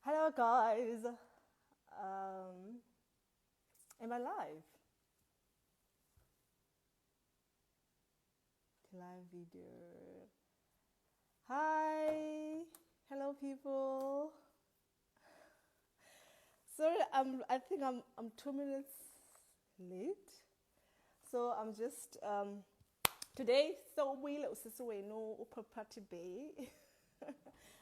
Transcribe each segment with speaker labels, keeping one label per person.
Speaker 1: Hello guys. Am I live? Live video. Hi. Hello people. Sorry, I think I'm 2 minutes late. So I'm just today so we no property bay.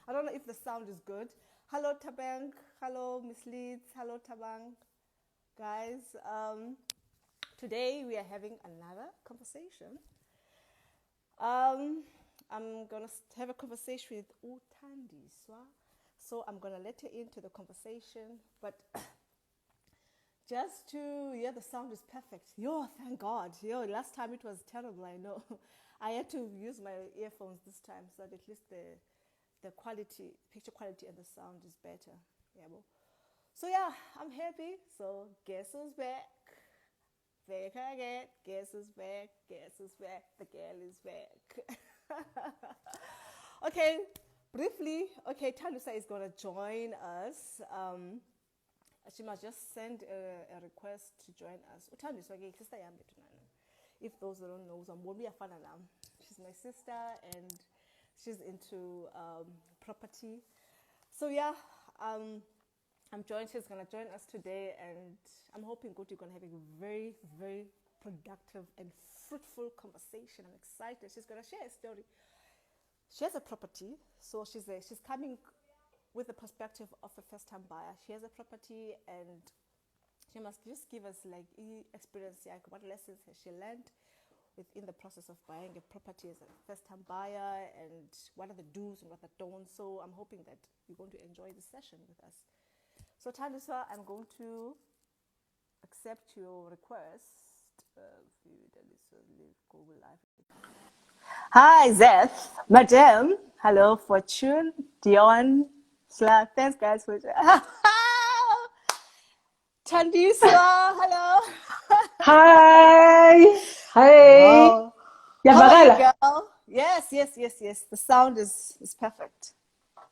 Speaker 1: I don't know if the sound is good. Hello Tabang, hello Miss Leeds, hello Tabang. Guys, today we are having another conversation. I'm gonna have a conversation with Tandiswa. So I'm gonna let her into the conversation, but just to the sound is perfect. Thank God. Last time it was terrible, I know. I had to use my earphones this time so that at least the quality, picture quality and the sound is better. So I'm happy. So guess who's back? Back again. Guess who's back? Guess who's back? The girl is back. Okay, briefly. Okay, Tandiswa is gonna join us. She must just send a request to join us. Tandiswa ke sister yami tunana. If those who don't know, she's my sister and she's into property. So she's gonna join us today, and I'm hoping you're gonna have a very, very productive and fruitful conversation. I'm excited. She's gonna share a story. She has a property, so she's coming with the perspective of a first-time buyer. She has a property, and she must just give us like experience, like what lessons has she learned within the process of buying a property as a first-time buyer, and what are the do's and what are the don'ts. So I'm hoping that you're going to enjoy this session with us. So Tandiswa, I'm going to accept your request. Hi, Zeth, Madam. Hello, Fortune, Dion, Slack. Thanks, guys, for Tandiswa. Hello.
Speaker 2: Hi. Hey.
Speaker 1: Wow. How are you, girl? Yes. The sound is perfect.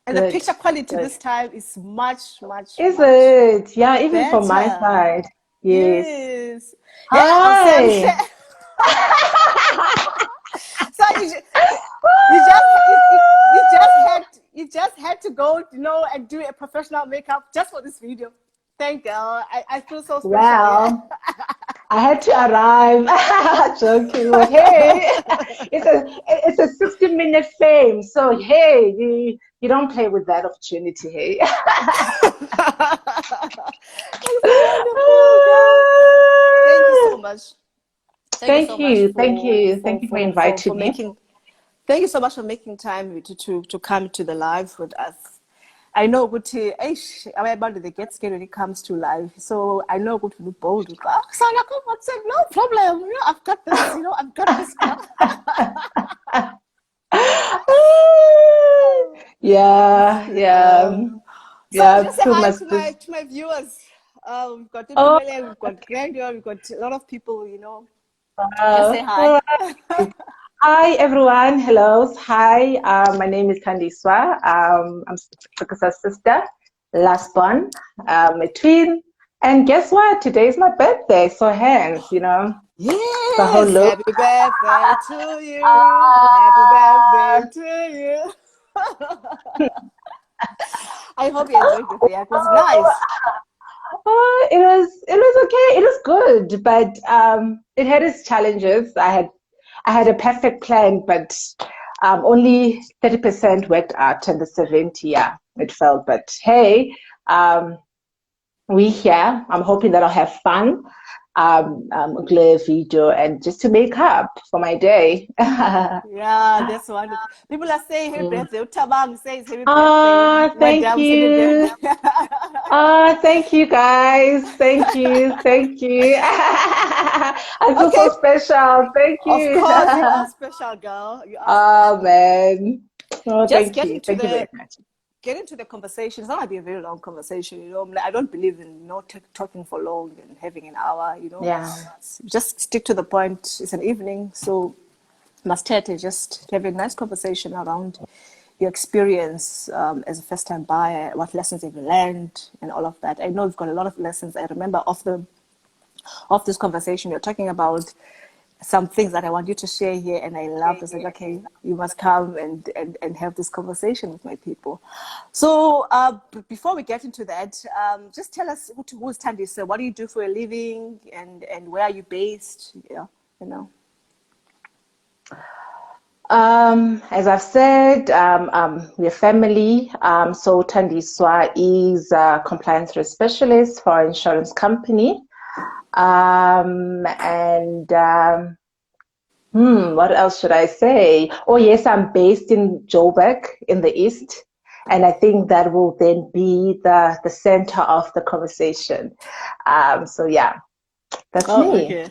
Speaker 1: And
Speaker 2: Good,
Speaker 1: the picture quality
Speaker 2: good.
Speaker 1: this time is much
Speaker 2: Is it? Yeah, even from my
Speaker 1: better.
Speaker 2: side. Yes.
Speaker 1: Yes.
Speaker 2: Hi.
Speaker 1: So you just had to go, and do a professional makeup just for this video. Thank God. I feel so special.
Speaker 2: Well, I had to arrive. Joking. But hey, it's a 60-minute fame. So hey, you don't play with that opportunity, hey.
Speaker 1: It's wonderful, girl. Thank you so much.
Speaker 2: Thank you for inviting me.
Speaker 1: Thank you so much for making time to come to the live with us. I know good I'm about to get scared when it comes to live. So I know good to be bold. So no problem. I've got this, I've got this.
Speaker 2: Yeah.
Speaker 1: So just say
Speaker 2: Too
Speaker 1: hi
Speaker 2: much.
Speaker 1: to my viewers. We've got
Speaker 2: Oh,
Speaker 1: Ipumele, we've got Grandeur, we've got a lot of people, Just say
Speaker 2: wow.
Speaker 1: hi.
Speaker 2: All right. Hi, everyone. Hello. Hi. My name is Tandiswa. I'm Sukasa's sister, last born, a twin. And guess what? Today is my birthday. So hence, the whole
Speaker 1: Yes,
Speaker 2: look.
Speaker 1: happy birthday to you. Happy birthday to you. I hope you enjoyed the day. It was nice.
Speaker 2: It was okay. It was good, but it had its challenges. I had a perfect plan, but only 30% worked out, and the 70, it felt. But hey, we here. I'm hoping that I'll have fun. Clear video and just to make up for my day.
Speaker 1: Yeah, that's wonderful. People are saying happy birthday. Utabang says happy birthday.
Speaker 2: Thank
Speaker 1: Madam said happy
Speaker 2: you.
Speaker 1: birthday.
Speaker 2: Thank you guys. Thank you. I feel
Speaker 1: Okay,
Speaker 2: so special. Thank
Speaker 1: of
Speaker 2: you.
Speaker 1: course you are special, girl. You are
Speaker 2: Oh
Speaker 1: special.
Speaker 2: man. Oh,
Speaker 1: Just
Speaker 2: thank you. Thank you very much.
Speaker 1: get into the conversation. It's not going to be a very long conversation. I don't believe in talking for long and having an hour.
Speaker 2: Yeah.
Speaker 1: Just stick to the point. It's an evening, so must just have a nice conversation around, your experience as a first-time buyer, what lessons you've learned, and all of that. I know you've got a lot of lessons. I remember of this conversation, you're talking about some things that I want you to share here, and I love this. Like, okay, you must come and have this conversation with my people. So before we get into that, just tell us who is Tandiswa. What do you do for a living, and where are you based? Yeah, you know.
Speaker 2: As I've said, we're family. So Tandiswa is a compliance risk specialist for an insurance company. What else should I say? Oh, yes, I'm based in Joburg in the East. And I think that will then be the center of the conversation. So yeah, that's me.
Speaker 1: Okay.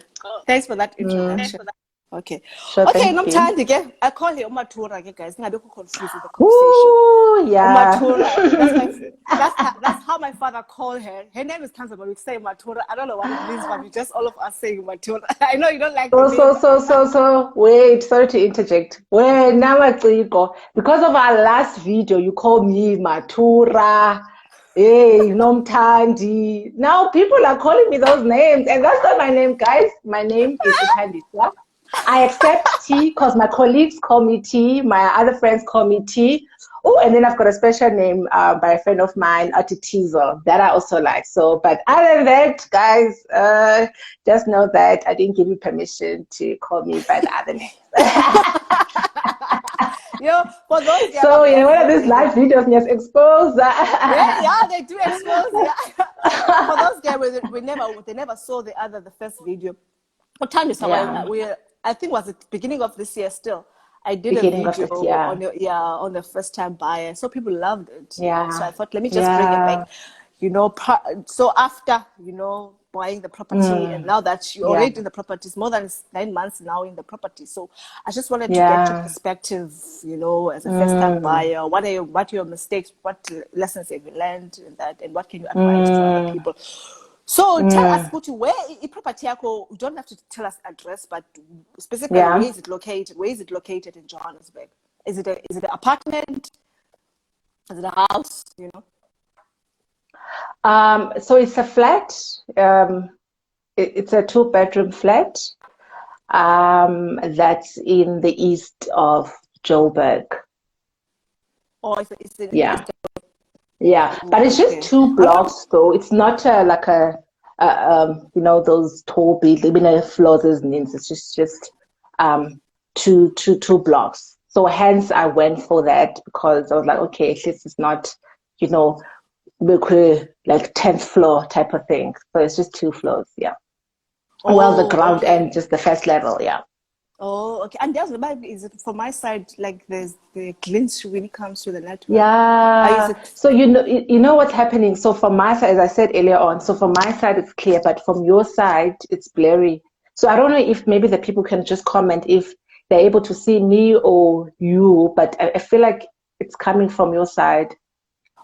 Speaker 1: Thanks for that introduction. Okay.
Speaker 2: Sure,
Speaker 1: Okay,
Speaker 2: thank you.
Speaker 1: Nomthandi, I call her Umatura, guys. I'm confused with the conversation.
Speaker 2: Ooh, yeah.
Speaker 1: Umatura. That's how my father called her. Her name is Kansa, but we say Matura. I don't know what it means, but we just all of us saying Matura. I know you don't like the name.
Speaker 2: So, wait, sorry to interject. Wait, now because of our last video, you called me Matura. Hey, Nomthandi. Now people are calling me those names, and that's not my name, guys. My name is Tandiswa. I accept T because my colleagues call me T, my other friends call me T. Oh, and then I've got a special name by a friend of mine, Atitizo, that I also like. So, but other than that, guys, just know that I didn't give you permission to call me by the other name.
Speaker 1: For those
Speaker 2: so, one of these live videos just expose that.
Speaker 1: Yeah, they do expose. Yeah. For those guys, they never saw the first video. What time is I think it was the beginning of this year still. I did a video on the first time buyer. So people loved it.
Speaker 2: Yeah.
Speaker 1: So I thought, let me just bring it back. So after, buying the property and now that you're already in the property, it's more than 9 months now in the property. So I just wanted to get your perspective, as a first time buyer. What are your mistakes? What lessons have you learned in that? And what can you advise to other people? So tell us, where in property you don't have to tell us address, but specifically where is it located? Where is it located in Johannesburg? Is it an apartment? Is it a house?
Speaker 2: So it's a flat. It's a 2-bedroom flat. That's in the east of Joburg.
Speaker 1: Oh, it's in
Speaker 2: Yeah, but it's just 2 blocks, though. It's not like those tall buildings, floors. It's just 2 blocks. So hence I went for that because I was like, okay, at least it's not, like 10th floor type of thing. So it's just 2 floors, yeah. The ground and just the first level, yeah.
Speaker 1: Oh, okay. And is it from my side, like there's the glitch when it comes to the network?
Speaker 2: Yeah. So you know what's happening. So from my side, as I said earlier on, so from my side it's clear, but from your side it's blurry. So I don't know if maybe the people can just comment if they're able to see me or you, but I feel like it's coming from your side.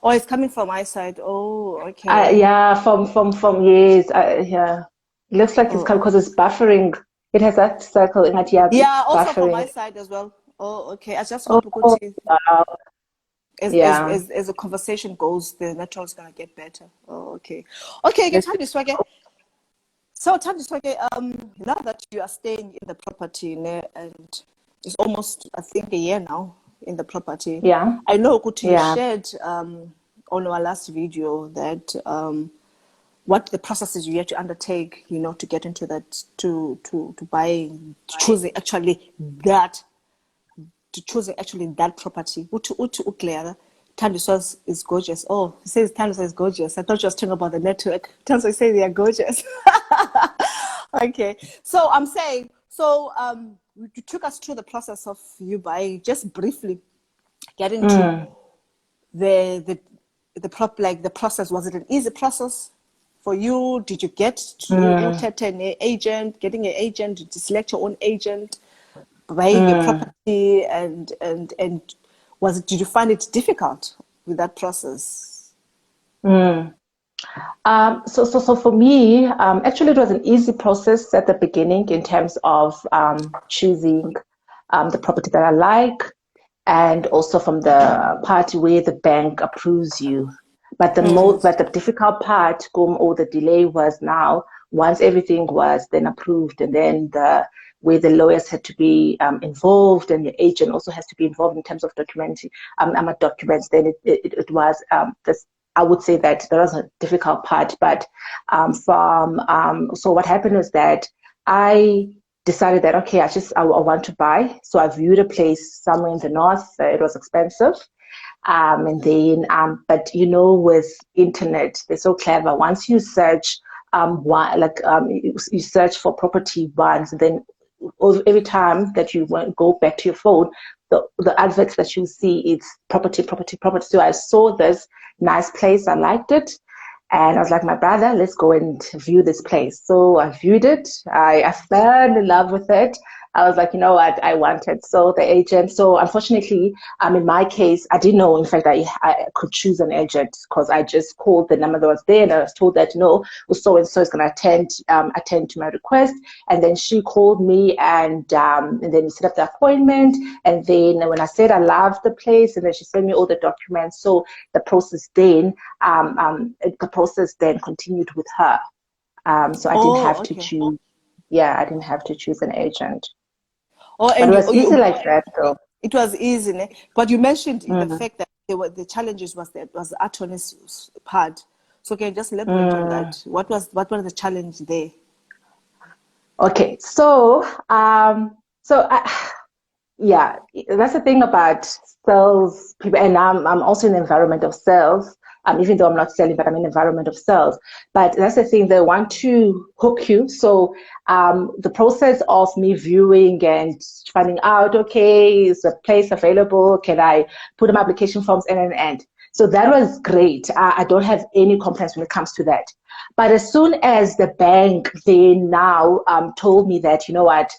Speaker 1: Oh, it's coming from my side. Oh, okay.
Speaker 2: From yes, yeah. It looks like it's coming because it's buffering. It has that circle in it.
Speaker 1: Yeah, also from my side as well. Oh, okay. I just hope as the conversation goes, the network is gonna get better. Oh, okay. Okay, Tandiswa. So Tandiswa, now that you are staying in the property and it's almost I think a year now in the property.
Speaker 2: Yeah.
Speaker 1: I know you shared on our last video that what the processes you have to undertake, to get into that, to choosing actually that property. Tandiswa is gorgeous. Oh, he says Tandiswa is gorgeous. I thought you was talking about the network. Tandiswa says they are gorgeous. Okay, so I'm saying, you took us through the process of you buying, just briefly getting to the process. Was it an easy process for you? Did you get to getting an agent? Did you select your own agent, buying a property, and did you find it difficult with that process?
Speaker 2: So for me, actually it was an easy process at the beginning in terms of choosing the property that I like and also from the part where the bank approves you. But the difficult part, or the delay was now once everything was then approved, and then the where the lawyers had to be involved, and the agent also has to be involved in terms of documents. Then it was this. I would say that was a difficult part, but so what happened was that I decided that okay, I want to buy. So I viewed a place somewhere in the north. It was expensive. And then, but with internet, they're so clever. Once you search, you search for property once, then every time that you go back to your phone, the adverts that you see, it's property, property, property. So I saw this nice place, I liked it, and I was like, my brother, let's go and view this place. So I viewed it. I fell in love with it. I was like, you know what, I want it. So the agent, unfortunately, in my case, I didn't know, in fact, I could choose an agent because I just called the number that was there, and I was told that, so-and-so is going to attend to my request. And then she called me, and then we set up the appointment. And then when I said I loved the place, and then she sent me all the documents. So the process then continued with her. So I didn't have to choose. Yeah, I didn't have to choose an agent.
Speaker 1: Oh,
Speaker 2: and but it was easy like that, though.
Speaker 1: It was easy, né? But you mentioned the fact that the challenges was the attorney's part. So can you just elaborate on that? What was the challenge there?
Speaker 2: Okay, so yeah, that's the thing about sales people, and I'm also in the environment of sales. Even though I'm not selling, but I'm in the environment of sales. But that's the thing, they want to hook you. So the process of me viewing and finding out, okay, is the place available? Can I put my application forms in and end? So that was great. I don't have any complaints when it comes to that. But as soon as the bank, they now told me that, you know what,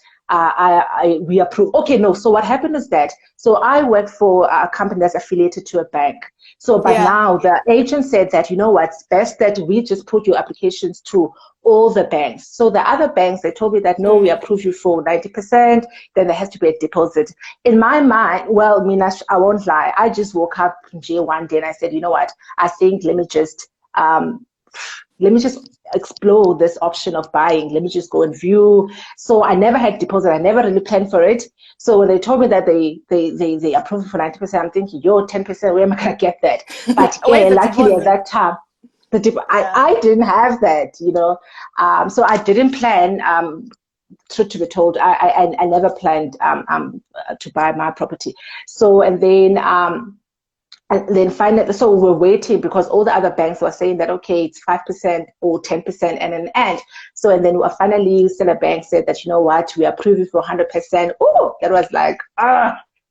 Speaker 2: we approve. Okay, no. So what happened is that, so I work for a company that's affiliated to a bank. So, but now the agent said that, you know what, it's best that we just put your applications to all the banks. So the other banks, they told me that, no, we approve you for 90%, then there has to be a deposit. In my mind, well, Minash, I won't lie. I just woke up one day and I said, you know what, I think let me just explore this option of buying. Let me just go and view. So I never had deposit. I never really planned for it. So when they told me that they approved for 90%, I'm thinking, 10%, where am I going to get that? But luckily at that time, I didn't have that, so I didn't plan. Truth to be told, I never planned to buy my property. So and then finally, so we were waiting because all the other banks were saying that, okay, it's 5% or 10% and an end. So, and then finally, the bank said that, you know what, we approve you for 100%. Oh, that was like,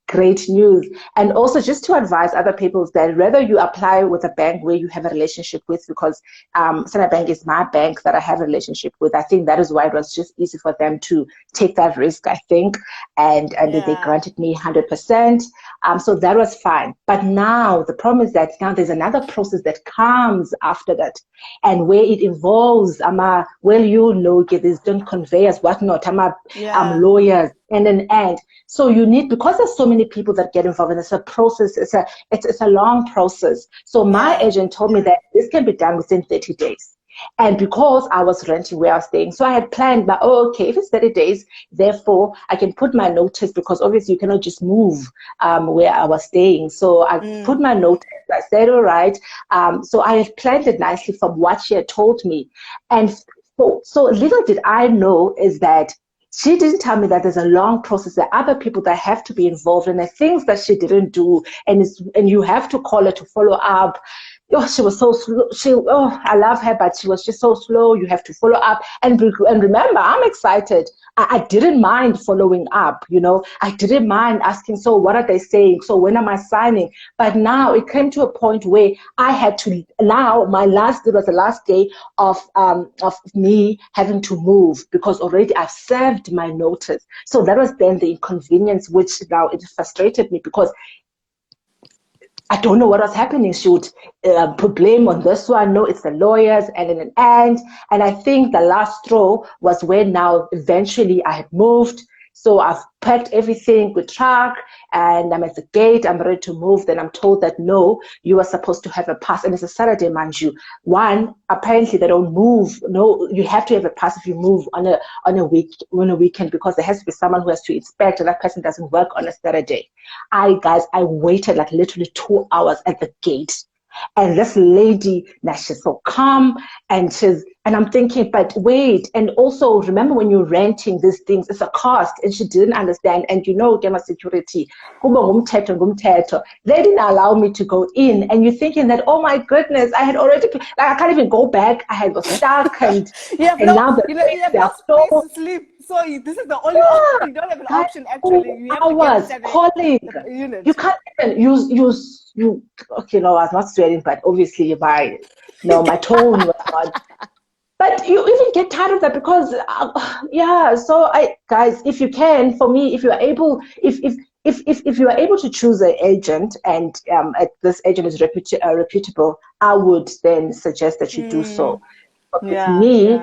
Speaker 2: great news. And also just to advise other people that whether you apply with a bank where you have a relationship with, because Standard Bank is my bank that I have a relationship with. I think that is why it was just easy for them to take that risk, I think. And they granted me 100%. So that was fine. But now the problem is that now there's another process that comes after that. And where it involves, there's done conveyors, whatnot, lawyers, and an end. So you need, because there's so many people that get involved, and it's a process, it's a long process. So my agent told me that this can be done within 30 days. And because I was renting where I was staying, so I had planned that, if it's 30 days, therefore I can put my notice, because obviously you cannot just move where I was staying. So I put my notice. I said, all right. So I had planned it nicely from what she had told me. And so little did I know is that she didn't tell me that there's a long process. There are other people that have to be involved, and the things that she didn't do, and you have to call her to follow up. She was so slow. I love her, but she was just so slow. You have to follow up. And remember, I'm excited. I didn't mind following up, I didn't mind asking, so what are they saying? So when am I signing? But now it came to a point where I had to, now it was the last day of me having to move, because already I've served my notice. So that was then the inconvenience, which now it frustrated me, because I don't know what was happening. She would put blame on this one. No, it's the lawyers, and in an end. And I think the last straw was when now eventually I had moved. So I've packed everything with truck and I'm at the gate. I'm ready to move. Then I'm told that no, you are supposed to have a pass. And it's a Saturday, mind you. One, apparently they don't move. No, you have to have a pass if you move on a weekend, because there has to be someone who has to inspect, and that person doesn't work on a Saturday. I waited like literally 2 hours at the gate. And this lady, now she's so calm, and I'm thinking, but wait, and also remember when you're renting these things, it's a cost, and she didn't understand. And Gamma security, they didn't allow me to go in, and you're thinking that, oh my goodness, I had already, like I can't even go back, I had got stuck, and
Speaker 1: you have
Speaker 2: now
Speaker 1: you have no space to sleep, so this is the only option. You don't have an option actually. You have to get into
Speaker 2: calling.
Speaker 1: the unit.
Speaker 2: You can't even use you. Okay, no, I was not swearing, but obviously my tone was not. But you even get tired of that because, yeah. So guys, if you can, for me, if you are able, if you are able to choose an agent, and this agent is reputable, I would then suggest that you do so. But with me,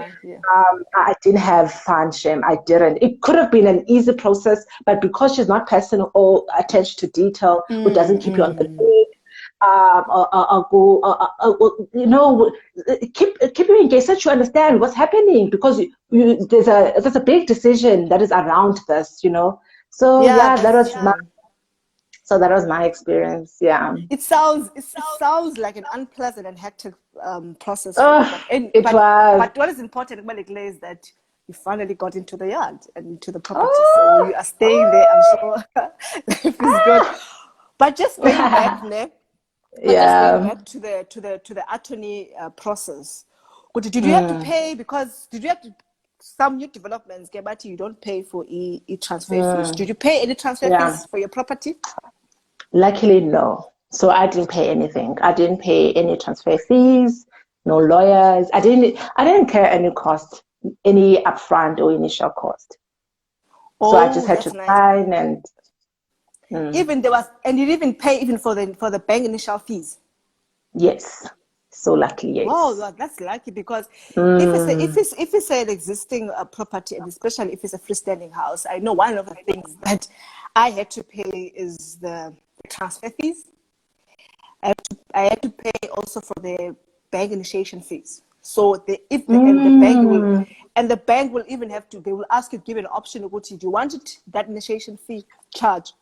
Speaker 2: I didn't have fun, Shem. I didn't. It could have been an easy process, but because she's not paying all attention to detail, who doesn't keep you on the lead, keep you engaged so that you understand what's happening, because there's a big decision that is around this, So that was my experience. Yeah.
Speaker 1: It sounds like an unpleasant and hectic process. But what is important, Mgudlwa, is that you finally got into the yard and into the property. So you are staying there. I'm sure life is good. But just going back, just going back to the attorney process. Did you have to pay, because did you have to? Some new developments, you don't pay for transfer fees. Did you pay any transfer fees for your property?
Speaker 2: Luckily, no. So I didn't pay anything. I didn't pay any transfer fees, no lawyers. I didn't incur any cost, any upfront or initial cost. So I just had to sign and.
Speaker 1: Even and you didn't even pay even for the bank initial fees.
Speaker 2: Yes. So lucky, yes.
Speaker 1: Oh, that's lucky, because if it's an existing property, and especially if it's a freestanding house, I know one of the things that I had to pay is the transfer fees. I had to pay also for the bank initiation fees. So the bank will even have to, they will ask you to give an option of do you want that initiation fee charge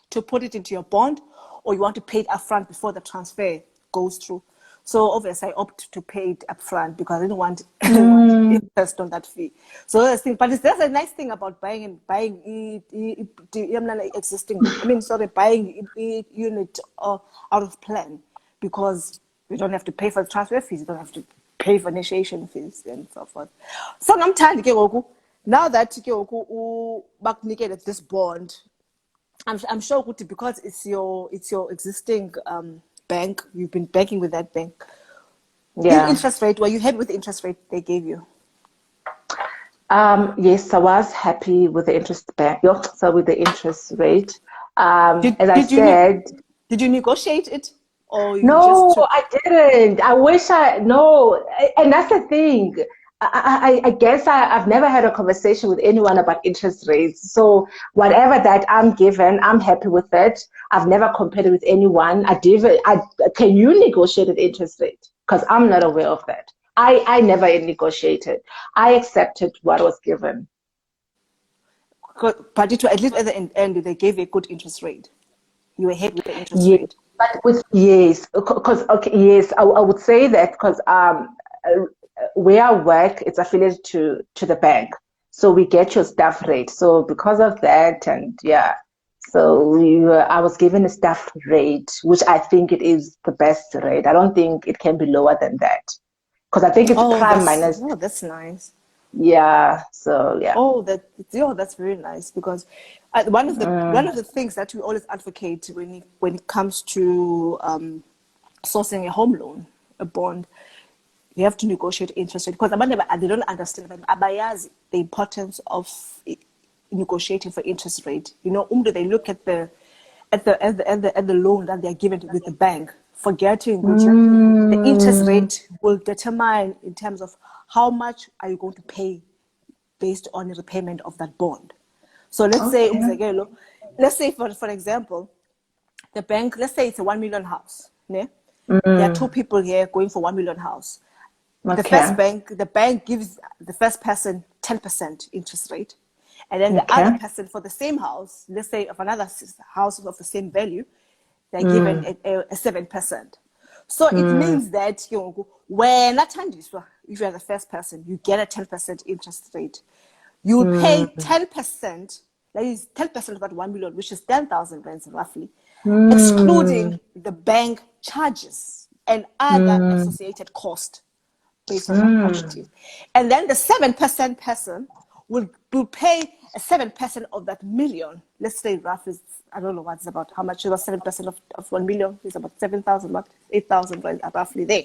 Speaker 1: to put it into your bond, or you want to pay it upfront before the transfer goes through. So obviously I opt to pay it upfront because I didn't want interest on that fee. So that's the thing. But that's a nice thing about buying existing. Buying unit out of plan, because you don't have to pay for the transfer fees. You don't have to pay for initiation fees and so forth. So now that back this bond, I'm sure because it's your existing bank, you've been banking with that bank. The interest rate, were you happy with the interest rate they gave you?
Speaker 2: Yes, I was happy with the interest with the interest rate.
Speaker 1: Did you negotiate it? Or
Speaker 2: no, I didn't. I wish no. And that's the thing. I guess I've never had a conversation with anyone about interest rates. So whatever that I'm given, I'm happy with it. I've never compared it with anyone. Can you negotiate an interest rate? Because I'm not aware of that. I never negotiated. I accepted what was given.
Speaker 1: But at least at the end, they gave a good interest rate. You were happy with the interest rate.
Speaker 2: But yes, I would say that because where I work, it's affiliated to the bank, so we get your staff rate. So because of that, and I was given a staff rate, which I think it is the best rate. I don't think it can be lower than that, because I think it's prime minus.
Speaker 1: Oh, that's nice.
Speaker 2: Yeah. So yeah.
Speaker 1: Oh, that's very nice, because one of the things that we always advocate when it comes to sourcing a home loan, a bond, you have to negotiate interest rate, because they don't understand the importance of negotiating for interest rate. They look at the loan that they are given with the bank, forgetting the interest rate will determine in terms of how much are you going to pay based on the repayment of that bond. So let's say,
Speaker 2: Okay.
Speaker 1: let's say for example, the bank, let's say it's a 1 million house. Ne? There are two
Speaker 2: Mm,
Speaker 1: people here going for 1 million house.
Speaker 2: okay.
Speaker 1: The bank gives the first person 10% interest rate. And then the other
Speaker 2: Okay.
Speaker 1: person for the same house, let's say of another house of the same value, they're given
Speaker 2: Mm,
Speaker 1: a 7%. So it
Speaker 2: mm,
Speaker 1: means that when Tandiswa, if you're the first person, you get a 10% interest rate. You will pay
Speaker 2: mm,
Speaker 1: 10%, that is 10% of that 1 million, which is 10,000 rands roughly, excluding
Speaker 2: mm,
Speaker 1: the bank charges and other
Speaker 2: mm,
Speaker 1: associated costs based on that
Speaker 2: mm.
Speaker 1: property. And then the 7% person will pay a 7% of that million. Let's say rough is, I don't know what's about, how much it was 7% of 1 million is about 7,000, what, 8,000, right, roughly there.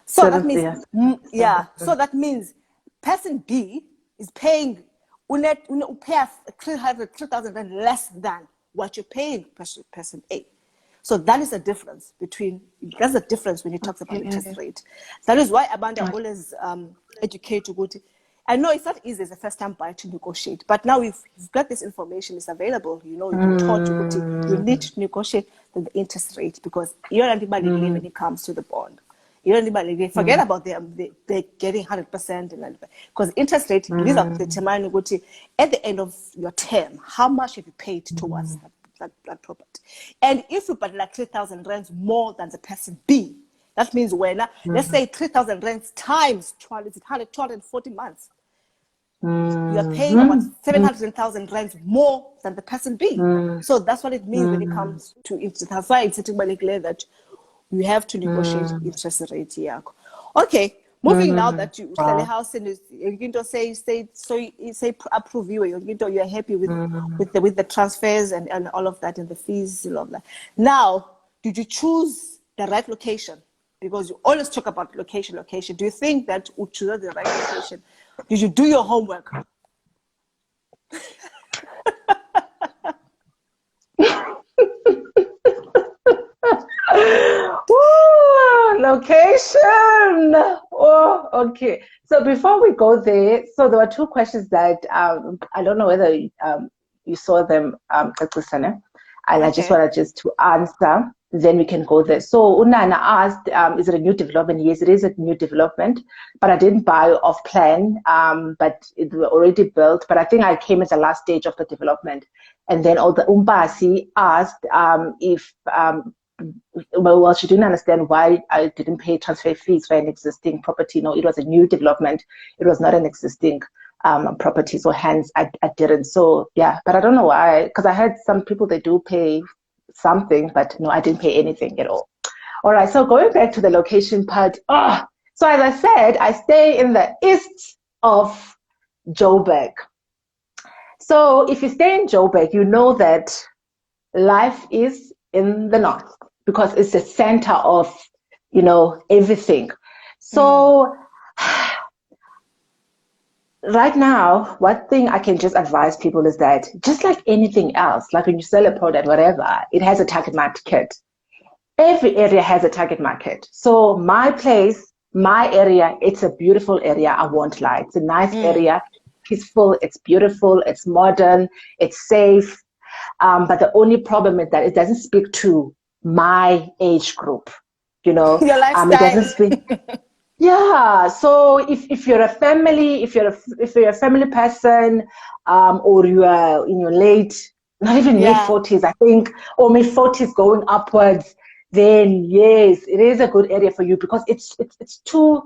Speaker 1: So that
Speaker 2: Seven,
Speaker 1: means,
Speaker 2: yes.
Speaker 1: yeah, so that means person B is paying, pay 3,000 rand less than what you're paying person A. So that is the difference that's the difference when you talk about interest
Speaker 2: Okay.
Speaker 1: rate. That is why Amanda always educate you. I know it's not easy as a first time buyer to negotiate, but now you've got this information, it's available. You're taught you need
Speaker 2: Mm,
Speaker 1: to negotiate the interest rate because you're not when
Speaker 2: mm,
Speaker 1: it comes to the bond. You don't even forget
Speaker 2: mm,
Speaker 1: about them. They're getting 100%, because interest rate is
Speaker 2: mm,
Speaker 1: determined at the end of your term. How much have you paid towards
Speaker 2: mm,
Speaker 1: that property? And if you pay like 3,000 rands more than the person B, that means when let's
Speaker 2: mm,
Speaker 1: say 3,000 rands times 12, it's 240 months. You are
Speaker 2: mm,
Speaker 1: paying about
Speaker 2: mm,
Speaker 1: 700,000 rands more than the person B.
Speaker 2: mm,
Speaker 1: So that's what it means when it
Speaker 2: mm,
Speaker 1: comes to interest. That's why it's sitting clear that you have to negotiate
Speaker 2: mm,
Speaker 1: interest rate here. Okay, moving now
Speaker 2: mm.
Speaker 1: that you the
Speaker 2: Wow.
Speaker 1: house and you're going to say approve you, you're happy
Speaker 2: Mm.
Speaker 1: with the transfers and all of that and the fees and all of that. Now, did you choose the right location? Because you always talk about location. Do you think that you choose the right location? Did you do your homework?
Speaker 2: Ooh, location. Oh, okay. So before we go there, so there were two questions that I don't know whether you saw them, Kakusane, and I just
Speaker 1: Okay.
Speaker 2: wanted just to answer. Then we can go there. So Unana asked, is it a new development? Yes, it is a new development, but I didn't buy off plan. But it was already built. But I think I came at the last stage of the development. And then all the Umbasi asked if well, she didn't understand why I didn't pay transfer fees for an existing property. No, it was a new development. It was not an existing property. So hence I didn't. So yeah, but I don't know why, because I heard some people, they do pay something, but no, I didn't pay anything at all. All right, so going back to the location part. So as I said, I stay in the east of Joburg. So if you stay in Joburg, you know that life is in the north because it's the center of, everything.
Speaker 1: Mm.
Speaker 2: So right now, one thing I can just advise people is that just like anything else, like when you sell a product, whatever, it has a target market. Every area has a target market. So my place, my area, it's a beautiful area. I won't lie. It's a nice
Speaker 1: Mm.
Speaker 2: area, peaceful, it's beautiful, it's modern, it's safe. But the only problem is that it doesn't speak to my age group.
Speaker 1: Your
Speaker 2: It doesn't
Speaker 1: lifestyle.
Speaker 2: speak. Yeah. So if you're a family, if you're a family person, or you are in your not even mid
Speaker 1: Yeah.
Speaker 2: 40s, I think, or mid 40s going upwards, then yes, it is a good area for you because it's too.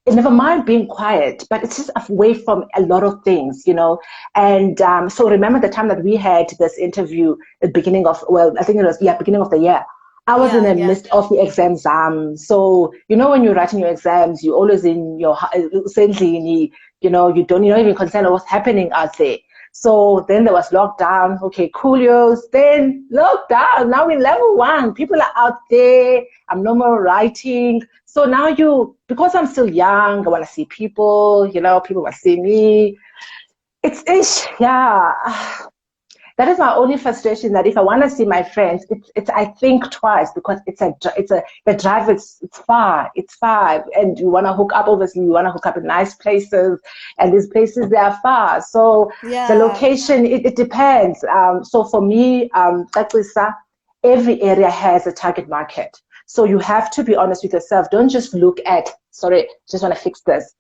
Speaker 2: Never mind being quiet, but it's just away from a lot of things. And so remember the time that we had this interview at the beginning of, well, I think it was, yeah, beginning of the year. I was in
Speaker 1: Yeah.
Speaker 2: the
Speaker 1: Yeah.
Speaker 2: midst of the exams. So when you're writing your exams, you're always in your essentially, you're not even concerned of what's happening out there. So then there was lockdown. Okay, coolios. Then lockdown. Now in level 1, people are out there. I'm no more writing. So now because I'm still young, I want to see people. People want to see me. Yeah. that is my only frustration, that if I want to see my friends, it's I think twice, because the drive it's far, and you want to hook up. Obviously, you want to hook up in nice places, and these places, they are far. So the location, it depends. So for me, every area has a target market. So you have to be honest with yourself. Don't just look at, sorry, just want to fix this.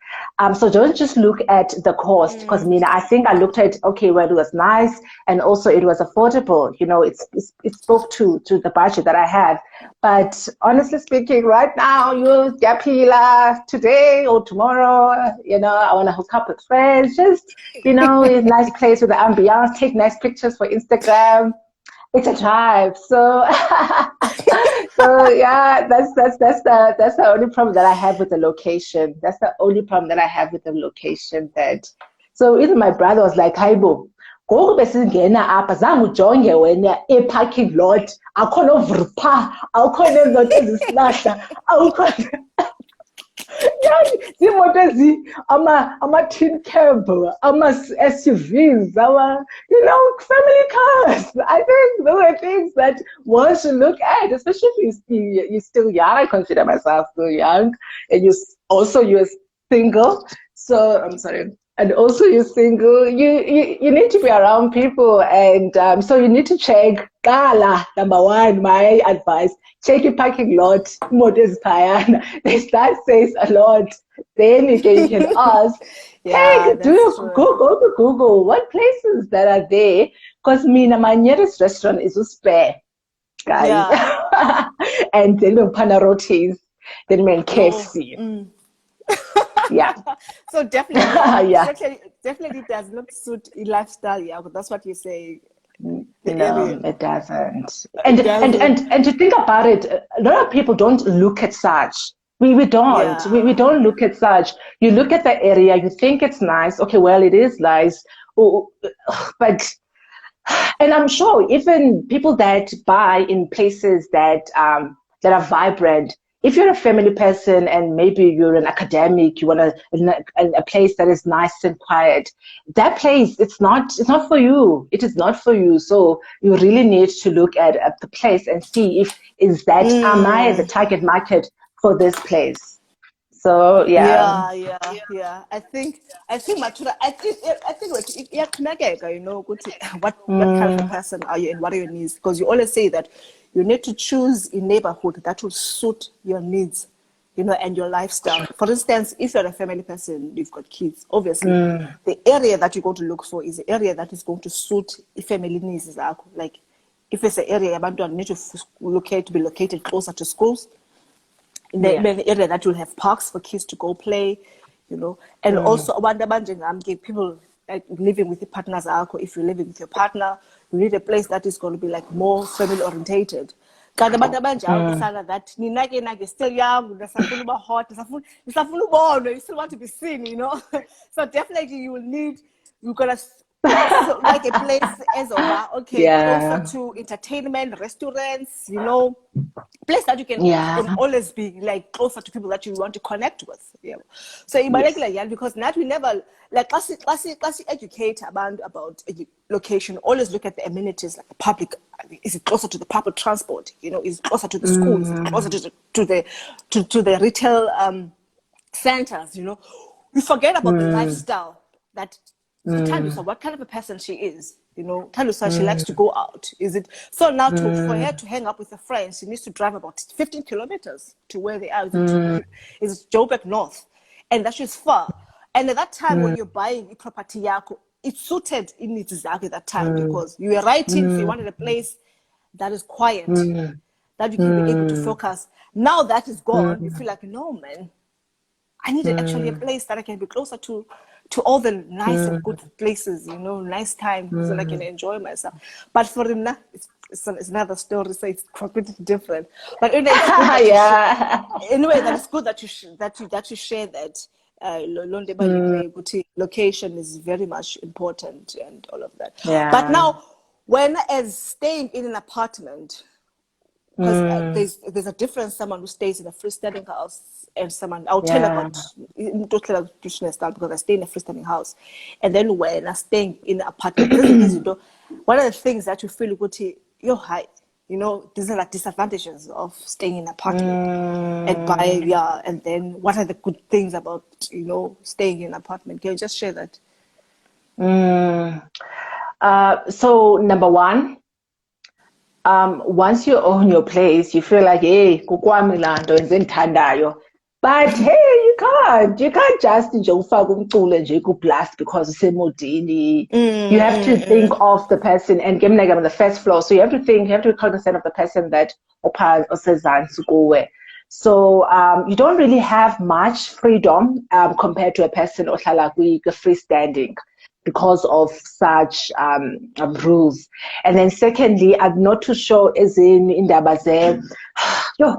Speaker 2: So don't just look at the cost, because I think I looked at, okay, well, it was nice, and also it was affordable. It spoke to the budget that I had. But honestly speaking, right now, you Yapila today or tomorrow, I want to hook up with friends, just, a nice place with the ambiance, take nice pictures for Instagram. It's a drive, so so yeah, that's the only problem that I have with the location. That's the only problem that I have with the location. So even my brother was like, "Haibo, ngoku besingena apha zange ujonge wena e-parking lot, akho novrupha, akho nezinto ezisilahla, akho." Ama-tin cab, ama-SUVs, family cars. I think those are things that one should look at, especially if you're still young. I consider myself still young, and you're single. So I'm sorry. And also you're single, you need to be around people, and so you need to check. Kala, number one, my advice, check your parking lot, motors payana. That says a lot. Then you can ask, hey, do you go to Google what places that are there? Because my nearest restaurant is Uspe, guys. And then we Panarotis, then we KFC. Yeah.
Speaker 1: So definitely, definitely does not suit a lifestyle. Yeah, that's what you say.
Speaker 2: No, it doesn't. And to think about it, a lot of people don't look at such. We don't. We don't look at such. You look at the area, you think it's nice. Okay, well, it is nice, but. And I'm sure even people that buy in places that are vibrant, if you're a family person and maybe you're an academic, you want a place that is nice and quiet, that place, it's not for you. It is not for you. So you really need to look at the place and see am I the target market for this place? So
Speaker 1: yeah. I think Matura, I think what kind of a person are you and what are your needs? Because you always say that you need to choose a neighborhood that will suit your needs, and your lifestyle. For instance, if you're a family person, you've got kids, obviously the area that you're going to look for is the area that is going to suit the family needs. Like if it's an area you need to be located closer to schools, in the area that will have parks for kids to go play, and also people like living with your partners. If you're living with your partner, you need a place that is going to be like more family orientated. That you're still young, hot, you still want to be seen, So definitely you're gonna so like a place as closer to entertainment, restaurants, place that you can always be like closer to people that you want to connect with. So in particular, because not we never like classic educate about location. Always look at the amenities, like the public. Is it closer to the public transport? Is it closer to the schools? Is it closer to the retail centers? We forget about the lifestyle that. Tandiswa, what kind of a person she is, Tandiswa, she likes to go out. Is it so now for her to hang up with her friends, she needs to drive about 15 kilometers to where they are. Is Joburg North, and that is far. And at that time, when you're buying a property, it's suited in its at that time because you were writing, so you wanted a place that is quiet, that you can be able to focus. Now that is gone, you feel like, no, man, I need actually a place that I can be closer to all the nice and good places, nice time, so I can enjoy myself. But for him, it's another story, so it's completely different. But anyway, that it's good that you share that. Location is very much important and all of that. But now, when as staying in an apartment, Because there's a difference. Someone who stays in a freestanding house and someone. I'll tell you
Speaker 2: Yeah.
Speaker 1: about because I stay in a freestanding house, and then when I staying in an apartment, one of the things that you feel good, you're high. You know, these are the disadvantages of staying in an apartment. And then what are the good things about staying in an apartment? Can you just share that?
Speaker 2: So number one, once you own your place, you feel like, hey, kukwami la nto ngizithandayo. But hey, you can't just nje ufake umculo nje ku-blast because usemodini. You have to think of the person, and I'm on the first floor, so you have to be cognizant of the person that osezantsi kuwe. So you don't really have much freedom compared to a person ohlala freestanding because of such rules. And then secondly, I'm not too sure as in indaba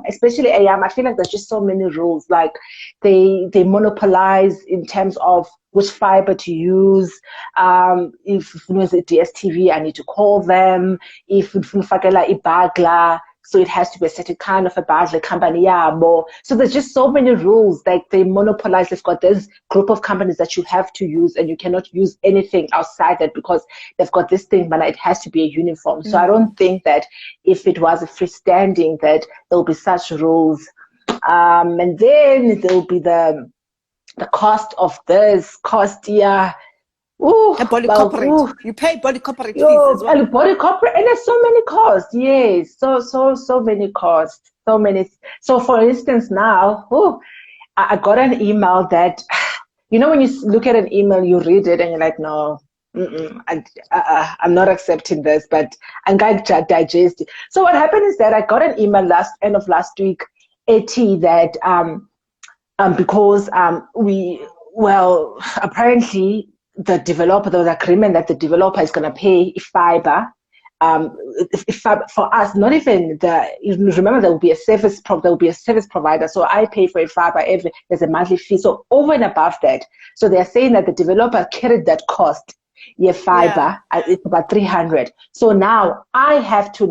Speaker 2: especially AM, I feel like there's just so many rules. Like they monopolize in terms of which fiber to use. If it was a DSTV, I need to call them. If fakela ibagla, so it has to be a certain kind of a badge company. So there's just so many rules. Like they monopolize. They've got this group of companies that you have to use, and you cannot use anything outside that because they've got this thing, but it has to be a uniform. So I don't think that if it was a freestanding that there'll be such rules. And then there'll be the cost of this cost, yeah.
Speaker 1: Ooh, body corporate. You pay body corporate fees as well.
Speaker 2: And body corporate, and there's so many costs. Yes, so many costs. So many. So for instance, now, I got an email that, when you look at an email, you read it and you're like, no, I'm not accepting this, but I'm going to digest it. So what happened is that I got an email end of last week, that because apparently the developer, there was agreement that the developer is going to pay fiber. For us, not even remember there will be a service provider. So I pay for a fiber there's a monthly fee. So over and above that, so they're saying that the developer carried that cost. Fiber, it's about 300. So now I have to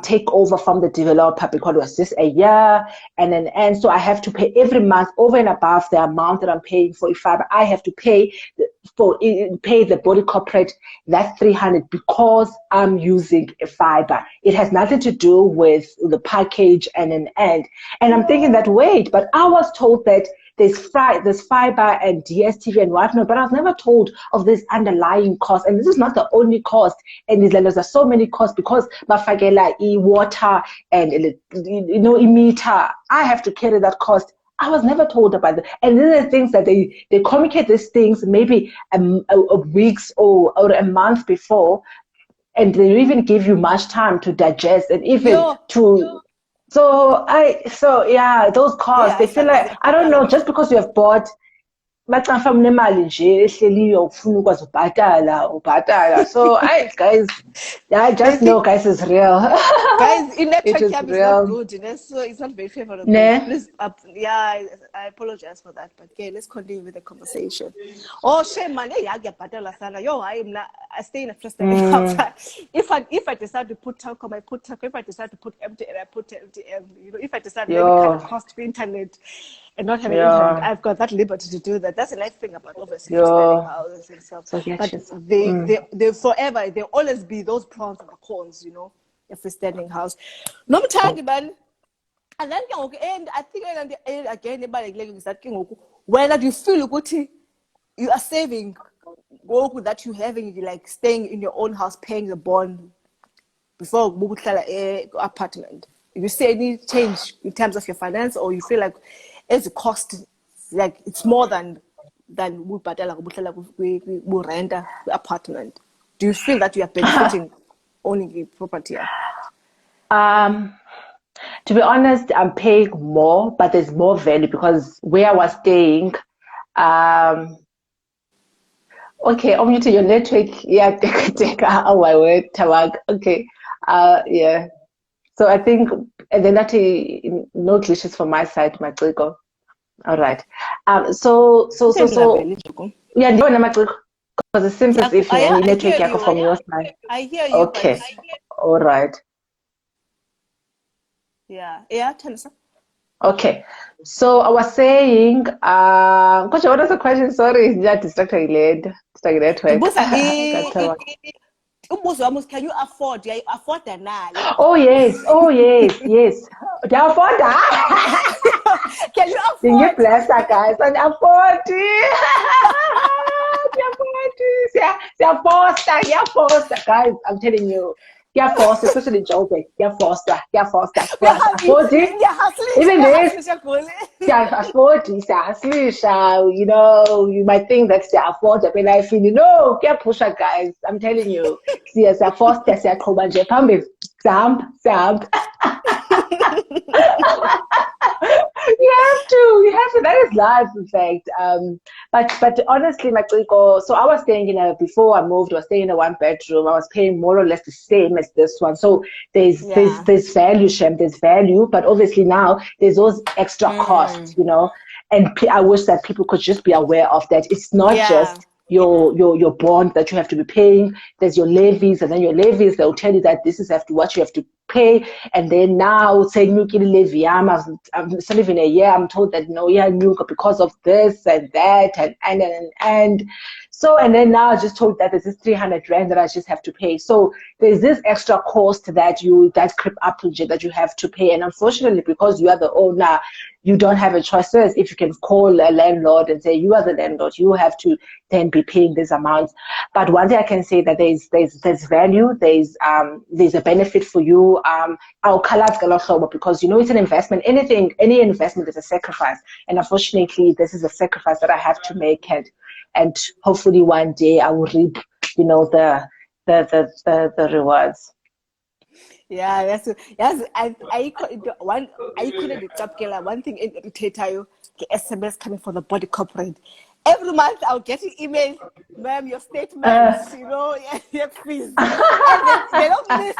Speaker 2: take over from the developer because it was just a year, and so I have to pay every month over and above the amount that I'm paying for fiber. I have to pay the body corporate that 300 because I'm using a fiber. It has nothing to do with the package and I'm thinking that wait, but I was told that there's fiber and DSTV and whatnot, but I was never told of this underlying cost. And this is not the only cost. And there's so many costs because bafakela water and meter. I have to carry that cost. I was never told about it. And these are the things that they communicate these things maybe a weeks or a month before, and they even give you much time to digest and even So those costs, they feel like, I don't know, just because you have bought bacafa mnemali nje ehleliyo ufuna ukwazi ubhatala. So guys, I just know guys is real.
Speaker 1: Guys, in network
Speaker 2: is
Speaker 1: not good, so it's not very favorable. Please, I apologize for that, but okay, let's continue with the conversation. Oh shame man, I stay in a freestanding house. If I decide to put Telkom, I put Telkom. If I decide to put MTN, I put MTN. If I decide to cut the cost for internet and not having internet, I've got that liberty to do that. That's a nice thing about obviously freestanding houses and stuff. But they forever, there'll always be those pros and the cons, a freestanding house. No man. And then I think again whether you feel good, you are saving that you having like staying in your own house, paying the bond before apartment. You see any change in terms of your finance, or you feel like as a cost, like it's more than we rent an apartment? Do you feel that you are benefiting owning a property?
Speaker 2: To be honest, I'm paying more, but there's more value because where I was staying, okay, I'm to your network. Yeah, take our word, Tawag. Okay, yeah. So I think, and then that no glitches from my side, my clicker. All right. So yeah, because it seems as if you network from your side.
Speaker 1: I hear you.
Speaker 2: Okay. All right.
Speaker 1: Yeah, Tandiswa.
Speaker 2: Okay. So I was saying, Coach, what was the question? Sorry, just distracted. Distracted network.
Speaker 1: Ndibuza
Speaker 2: Can't tell what.
Speaker 1: umbuzo wami, can you afford? Yeah, you afford na le
Speaker 2: Oh
Speaker 1: property?
Speaker 2: yes, oh yes, yes. Therefore,
Speaker 1: Can you
Speaker 2: you
Speaker 1: afford?
Speaker 2: bless that guys and afford they're forced, guys. I'm telling you, they're forced, especially Joburg. They're forced,
Speaker 1: Yeah,
Speaker 2: afford it.
Speaker 1: yeah, hustling,
Speaker 2: Even
Speaker 1: yeah,
Speaker 2: this,
Speaker 1: hustling, gole.
Speaker 2: yeah, afford this, you might think that's the afford but I feel no, get pusher guys. I'm telling you, see as a forced, as a command, Sam. You have to. That is life, in fact. But honestly, Matriko, so I was staying before I moved, I was staying in a 1 bedroom. I was paying more or less the same as this one. So there's there's
Speaker 1: Yeah.
Speaker 2: there's value, Shem, there's value, but obviously now there's those extra costs, and I wish that people could just be aware of that. It's not
Speaker 1: Yeah.
Speaker 2: just your bond that you have to be paying. There's your levies, and then your levies, they'll tell you that this is what you have to pay. And then now saying you can levy, I'm still living a year, I'm told that no, yeah, new because of this and that and so, and then now I just told that there's this 300 rand that I just have to pay. So there's this extra cost that creep up that you have to pay. And unfortunately, because you are the owner, you don't have a choice. So if you can call a landlord and say you are the landlord, you have to then be paying these amounts. But one thing I can say that there's value, there's a benefit for you. Our colors because it's an investment. Any investment is a sacrifice, and unfortunately, this is a sacrifice that I have to make, and hopefully one day I will reap, the rewards.
Speaker 1: Yeah, yes. I couldn't one thing in irritator the SMS coming from the body corporate. Every month I'll get an email, ma'am, your statements, your fees. And they don't miss,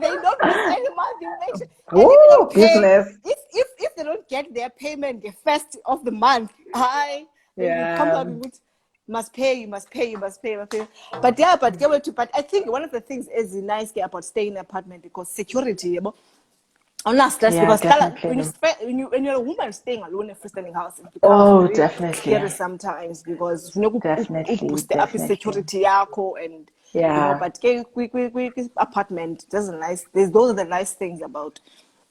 Speaker 1: they don't miss any month. You make sure, and if you don't pay,
Speaker 2: Business.
Speaker 1: if they don't get their payment the first of the month, they would come
Speaker 2: Yeah.
Speaker 1: out with must pay. But yeah, but I think one of the things is nice about staying in an apartment because security, stress
Speaker 2: Yeah,
Speaker 1: because
Speaker 2: definitely.
Speaker 1: when you're a woman staying alone in a freestanding house, it becomes
Speaker 2: Oh,
Speaker 1: very
Speaker 2: definitely.
Speaker 1: scary sometimes because you
Speaker 2: Definitely,
Speaker 1: boost up
Speaker 2: definitely.
Speaker 1: security yako and
Speaker 2: Yeah.
Speaker 1: but apartment doesn't nice. Those are the nice things about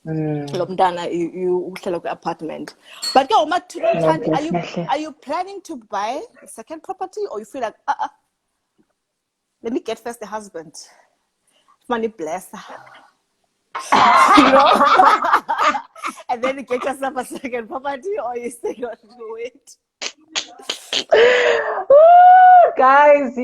Speaker 1: Lomdana, you uhlala apartment. But
Speaker 2: No, definitely.
Speaker 1: are you planning to buy a second property or you feel like let me get first the husband? Money bless. And then you get yourself a second property or you still got to wait.
Speaker 2: Ooh, guys,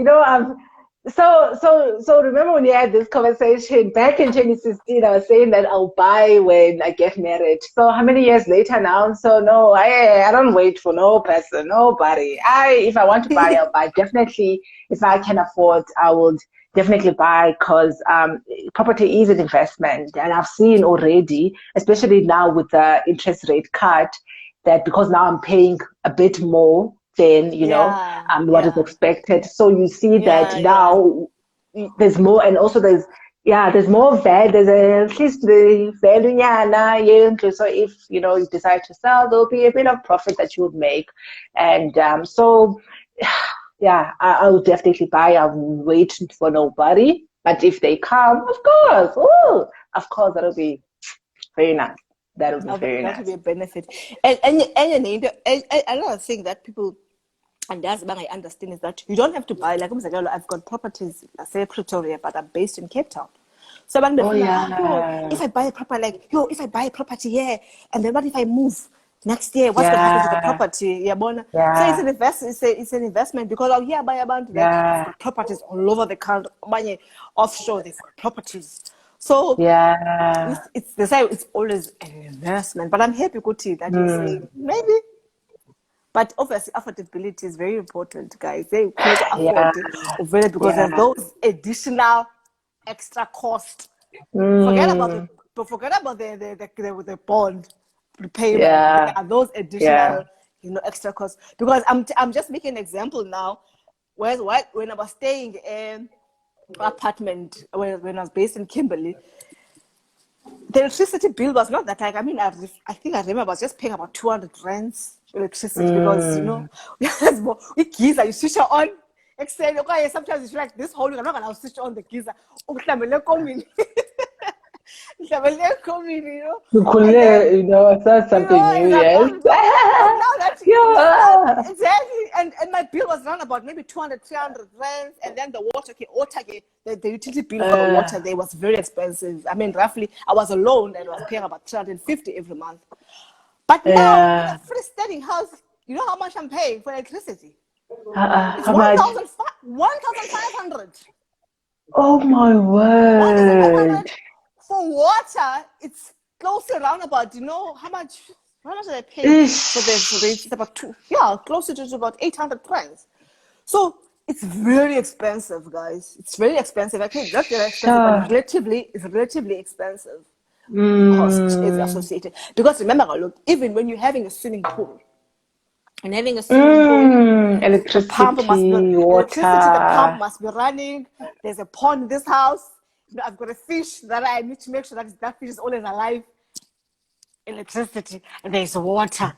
Speaker 2: so remember when you had this conversation back in 2016, I was saying that I'll buy when I get married. So how many years later now? So no, I don't wait for no person, nobody. If I want to buy, I'll buy. Definitely, if I can afford, I would definitely buy because property is an investment, and I've seen already, especially now with the interest rate cut, that because now I'm paying a bit more than what is expected. So you see that now there's more, and also there's more value. There's at least the value. So if you decide to sell, there'll be a bit of profit that you would make, and so yeah, I will definitely buy. I will wait for nobody, but if they come, of course, that'll be very nice. That would be very
Speaker 1: That would be
Speaker 2: nice.
Speaker 1: a benefit. And another thing that people and that's what I understand is that you don't have to buy, like I've got properties, I say Pretoria, but I'm based in Cape Town. So when
Speaker 2: Oh
Speaker 1: if
Speaker 2: yeah,
Speaker 1: I buy a property, if I buy a property here, and then what if I move next year? What's going to happen to the
Speaker 2: yeah,
Speaker 1: property? Yeah, so
Speaker 2: yeah,
Speaker 1: it's an investment because buy about like they've
Speaker 2: yeah,
Speaker 1: got properties all over the country, money offshore, they've got properties. So
Speaker 2: yeah.
Speaker 1: they say it's always an investment. But I'm happy, Kuti, that you're saying maybe. But obviously, affordability is very important, guys. They could
Speaker 2: Yeah,
Speaker 1: afford because there's
Speaker 2: yeah.
Speaker 1: those additional extra costs. Forget about
Speaker 2: Mm,
Speaker 1: the bond payment. There
Speaker 2: yeah,
Speaker 1: are those
Speaker 2: yeah.
Speaker 1: additional, extra costs. Because I'm just making an example now. When I was staying in apartment when I was based in Kimberley, The electricity bill was not that like, I mean, I think I remember I was just paying about 200 rands electricity because, you know, with geyser, you switch it on. Extend, okay, sometimes it's like this whole week, I'm not going to switch on the geyser. You know, and then
Speaker 2: You know, it's not
Speaker 1: you know,
Speaker 2: something new,
Speaker 1: it's like,
Speaker 2: yes.
Speaker 1: oh no. But now that,
Speaker 2: Yeah.
Speaker 1: exactly, and my bill was around about maybe 200, 300 rands, and then the water, the utility bill for the water there was very expensive. I mean, roughly, I was alone and I was paying about 350 every month. But now, in a
Speaker 2: Yeah.
Speaker 1: freestanding house, you know how much I'm paying for electricity? It's
Speaker 2: How much?
Speaker 1: 1,500.
Speaker 2: Oh my word.
Speaker 1: 1,500 for water. It's close to around about, you know, how much did I pay for the
Speaker 2: Ish.
Speaker 1: it's about closer to about 800 francs. So it's very expensive, guys. It's very expensive. Actually, not very expensive, but
Speaker 2: Sure.
Speaker 1: it's relatively expensive. The cost is
Speaker 2: Mm.
Speaker 1: associated. Because remember, look, even when you're having a swimming pool, and having a swimming pool, the pump must be
Speaker 2: Electricity,
Speaker 1: electricity, the pump
Speaker 2: water.
Speaker 1: must be running. There's a pond in this house. You know, I've got a fish that I need to make sure that fish is always alive. Electricity, and there's water.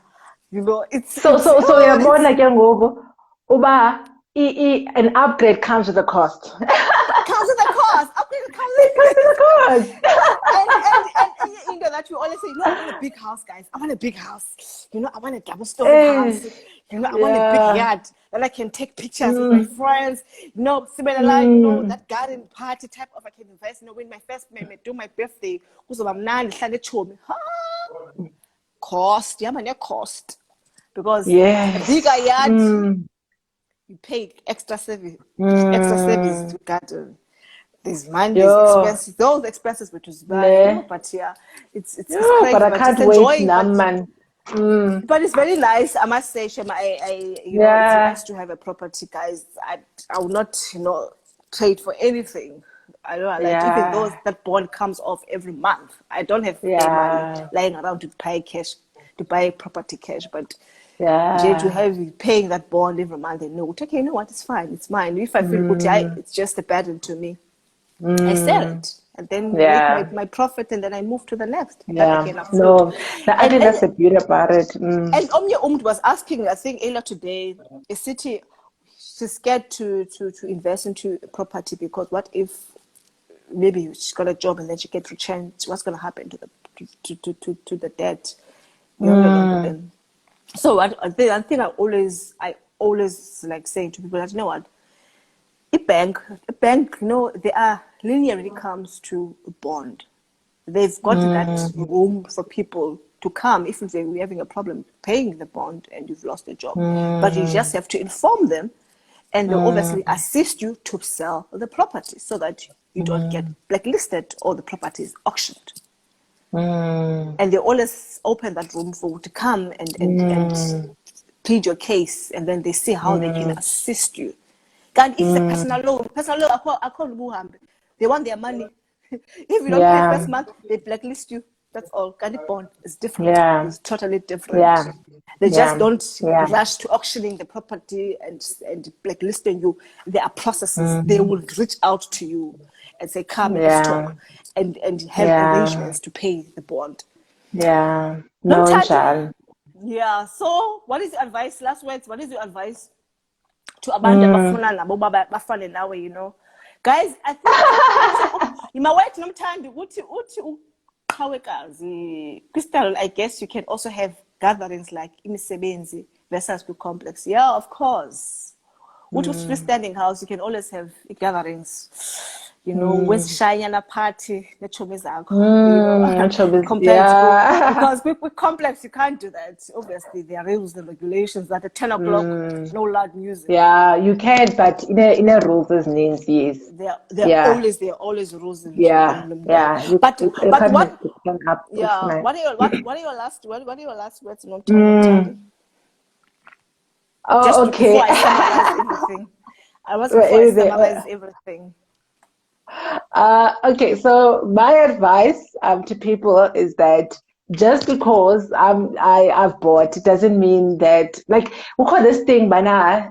Speaker 1: You know,
Speaker 2: So uyabona ke ngoku uba an upgrade comes with a cost.
Speaker 1: it comes with a cost. Upgrade comes
Speaker 2: It comes with a
Speaker 1: and you know that we always say, no, I want a big house, guys. I want a big house. You know, I want a double-story house.
Speaker 2: cost.
Speaker 1: You know, I want a big
Speaker 2: Yeah.
Speaker 1: yard that I can take pictures with my friends. You know, similar, you know,
Speaker 2: Mm.
Speaker 1: that garden party type of I can invest. You know, when my first may do my birthday, kuzoba mnandi hlale chomi. Cost, yeah, man, cost. Because a bigger
Speaker 2: Yes.
Speaker 1: yard,
Speaker 2: Mm.
Speaker 1: you pay extra service
Speaker 2: Mm.
Speaker 1: to garden. There's money, there's
Speaker 2: Yo.
Speaker 1: expenses, those expenses which is buy, you know,
Speaker 2: Ne.
Speaker 1: but yeah, it's
Speaker 2: Yo, but
Speaker 1: crazy,
Speaker 2: I
Speaker 1: but just
Speaker 2: can't wait
Speaker 1: enjoying,
Speaker 2: now, man. Mm.
Speaker 1: but it's very nice, I must say, Shema, you know, it's
Speaker 2: Yeah.
Speaker 1: nice to have a property, guys. I will not, you know, trade for anything. I don't know, like even though
Speaker 2: Yeah.
Speaker 1: that bond comes off every month, I don't have money
Speaker 2: Yeah.
Speaker 1: lying around to buy property cash, but yet to
Speaker 2: Yeah.
Speaker 1: have you paying that bond every month and know, okay, you know what, it's fine, it's mine. If I feel good,
Speaker 2: Mm.
Speaker 1: it's just a burden to me. I sell
Speaker 2: Mm.
Speaker 1: it and then make
Speaker 2: Yeah.
Speaker 1: my profit and then I move to the next that I
Speaker 2: Yeah.
Speaker 1: can afford.
Speaker 2: No, I
Speaker 1: And
Speaker 2: think
Speaker 1: and
Speaker 2: that's the beauty about it. Mm.
Speaker 1: and Omnia was asking, I think earlier today, a city, she's scared to invest into property because what if maybe she's got a job and then she gets retrenched? What's going to happen to the debt? You know,
Speaker 2: Mm.
Speaker 1: then. So what I think I always like saying to people that, you know what, a bank, you know, they are linear when it comes to a bond. They've got that
Speaker 2: Mm.
Speaker 1: room for people to come if we're having a problem paying the bond and you've lost a job. But you just
Speaker 2: Mm.
Speaker 1: have to inform them and they'll obviously
Speaker 2: Mm.
Speaker 1: assist you to sell the property so that you don't get
Speaker 2: Mm.
Speaker 1: blacklisted or the property is auctioned.
Speaker 2: Mm.
Speaker 1: And they always open that room for you to come and
Speaker 2: Mm.
Speaker 1: plead your case, and then they see how they can
Speaker 2: Mm.
Speaker 1: assist you. And if it's a
Speaker 2: Mm.
Speaker 1: personal loan, I call Buhambe. They want their money. If you don't pay
Speaker 2: Yeah.
Speaker 1: first month, they blacklist you. That's all. Gandhi bond is different.
Speaker 2: Yeah.
Speaker 1: It's totally different.
Speaker 2: Yeah.
Speaker 1: They just
Speaker 2: Yeah.
Speaker 1: don't
Speaker 2: Yeah.
Speaker 1: rush to auctioning the property and blacklisting you. There are processes. They
Speaker 2: Mm.
Speaker 1: will reach out to you and say, come, let's
Speaker 2: Yeah.
Speaker 1: talk, and have
Speaker 2: Yeah.
Speaker 1: arrangements to pay the bond.
Speaker 2: Yeah. No,
Speaker 1: Nomthandi,
Speaker 2: Njalo.
Speaker 1: yeah. So, what is your advice? Last words. What is your advice to abantu
Speaker 2: Mm.
Speaker 1: abafuna nabo bafane nawe, you know? Guys, I think imawethu Nomthandi uthi uqhawekazi. Crystal, I guess you can also have gatherings like imisebenzi versus complex. Yeah, of course. Uthi freestanding house, you can always have gatherings. You know,
Speaker 2: Mm.
Speaker 1: wesishayana party, nechomi zakho, you know,
Speaker 2: Mm.
Speaker 1: compared to,
Speaker 2: Yeah.
Speaker 1: because with complex, you can't do that. Obviously, there are rules and regulations that at 10 o'clock,
Speaker 2: Mm.
Speaker 1: no loud music.
Speaker 2: Yeah, you can, but in a rules as names, yes. Yeah.
Speaker 1: There are always rules and
Speaker 2: Yeah. Yeah.
Speaker 1: but
Speaker 2: You
Speaker 1: but
Speaker 2: can't mess
Speaker 1: what
Speaker 2: the thing up. It's
Speaker 1: yeah,
Speaker 2: nice.
Speaker 1: what are your last words, Nomthandi?
Speaker 2: Mm. Oh,
Speaker 1: Before
Speaker 2: okay.
Speaker 1: I summarize everything. Before I
Speaker 2: Everything.
Speaker 1: summarize everything.
Speaker 2: Okay, so my advice to people is that just because I've bought, it doesn't mean that, like, we call this thing by now,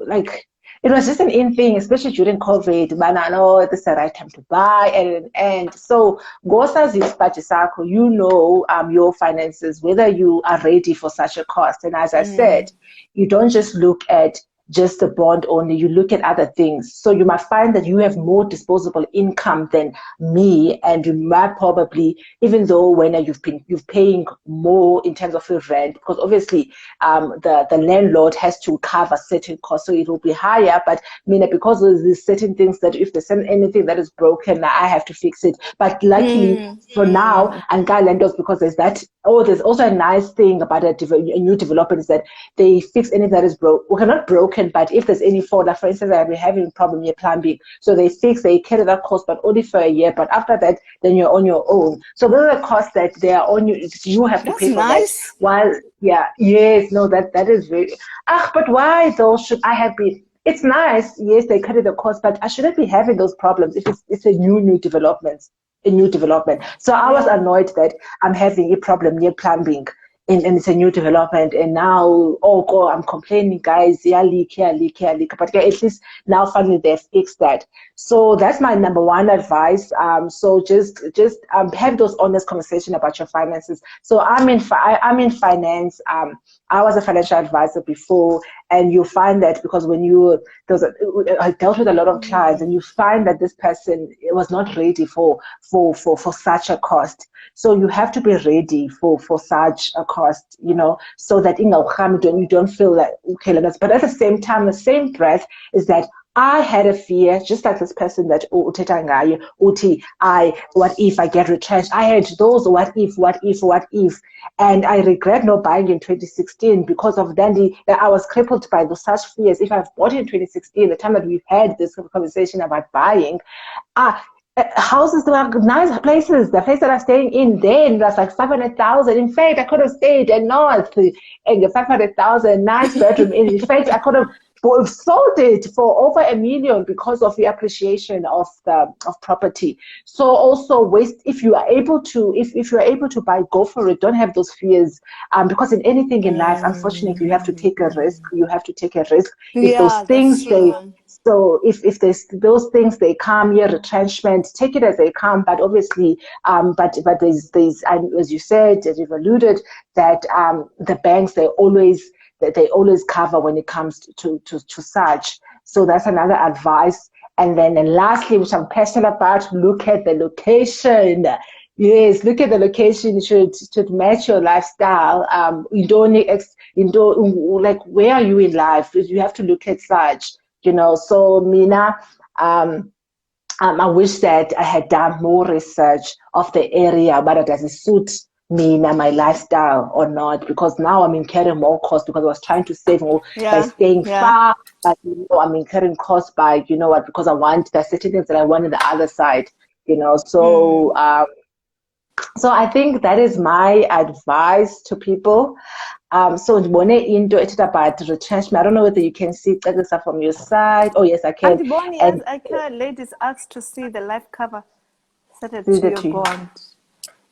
Speaker 2: like it was just an in thing, especially during COVID. Man, I know this is the right time to buy, and so Gosas is Pachisako, you know your finances, whether you are ready for such a cost. And as I said, you don't just look at just the bond only, you look at other things. So you might find that you have more disposable income than me, and you might probably, even though when you've paying more in terms of your rent, because obviously the landlord has to cover certain costs, so it will be higher. But I mean, because there's certain things that if there's anything that is broken, I have to fix it. But luckily for now, and landlords, because there's that. Oh, there's also a nice thing about a new development is that they fix anything that is broke. Well, not broken, but if there's any fault, like for instance, we're having a problem, you're plumbing, so they carry that cost, but only for a year. But after that, then you're on your own. So those are the costs that they are on you. You have to pay for that. While yes, no, that is very. But why though should I have been? It's nice, yes, they carry the cost, but I shouldn't be having those problems if it's a new development. So I was annoyed that I'm having a problem near plumbing and it's a new development, and now oh god, I'm complaining, guys, yeah, leak. But at least now finally they've fixed that. So that's my number one advice. So just have those honest conversation about your finances. So I'm in finance. I was a financial advisor before, and you find that because when I dealt with a lot of clients, and you find that this person was not ready for such a cost. So you have to be ready for such a cost, so that you don't feel like okay, but at the same time, the same breath is that I had a fear, just like this person that what if I get retrenched? I had those what if, and I regret not buying in 2016 because of that. I was crippled by such fears. If I've bought in 2016, the time that we've had this conversation about buying, houses that are nice places. The place that I'm staying in then was like 500,000. In fact, I could have stayed in North and the 500,000 nice bedroom. In fact, I could have sold it for over $1 million because of the appreciation of property. So also if you are able to buy, go for it. Don't have those fears. Because in anything in life, unfortunately, you have to take a risk. If those things if those things they come, retrenchment, take it as they come. But obviously, but there's as you said, as you've alluded, that the banks they always cover when it comes to such. So that's another advice. And lastly, which I'm passionate about, look at the location. Yes, look at the location. It should match your lifestyle. You don't like, where are you in life? You have to look at such. So Mina, I wish that I had done more research of the area, but does it suit me and my lifestyle or not? Because now I'm incurring more cost because I was trying to save more by staying far, but I'm incurring cost by because there's certain things that I want on the other side. So so I think that is my advice to people. So when into it about retrenchment, I don't know whether you can see this from your side. Oh yes, I can.
Speaker 1: And I can. Ladies asked to see the life cover set to your bond.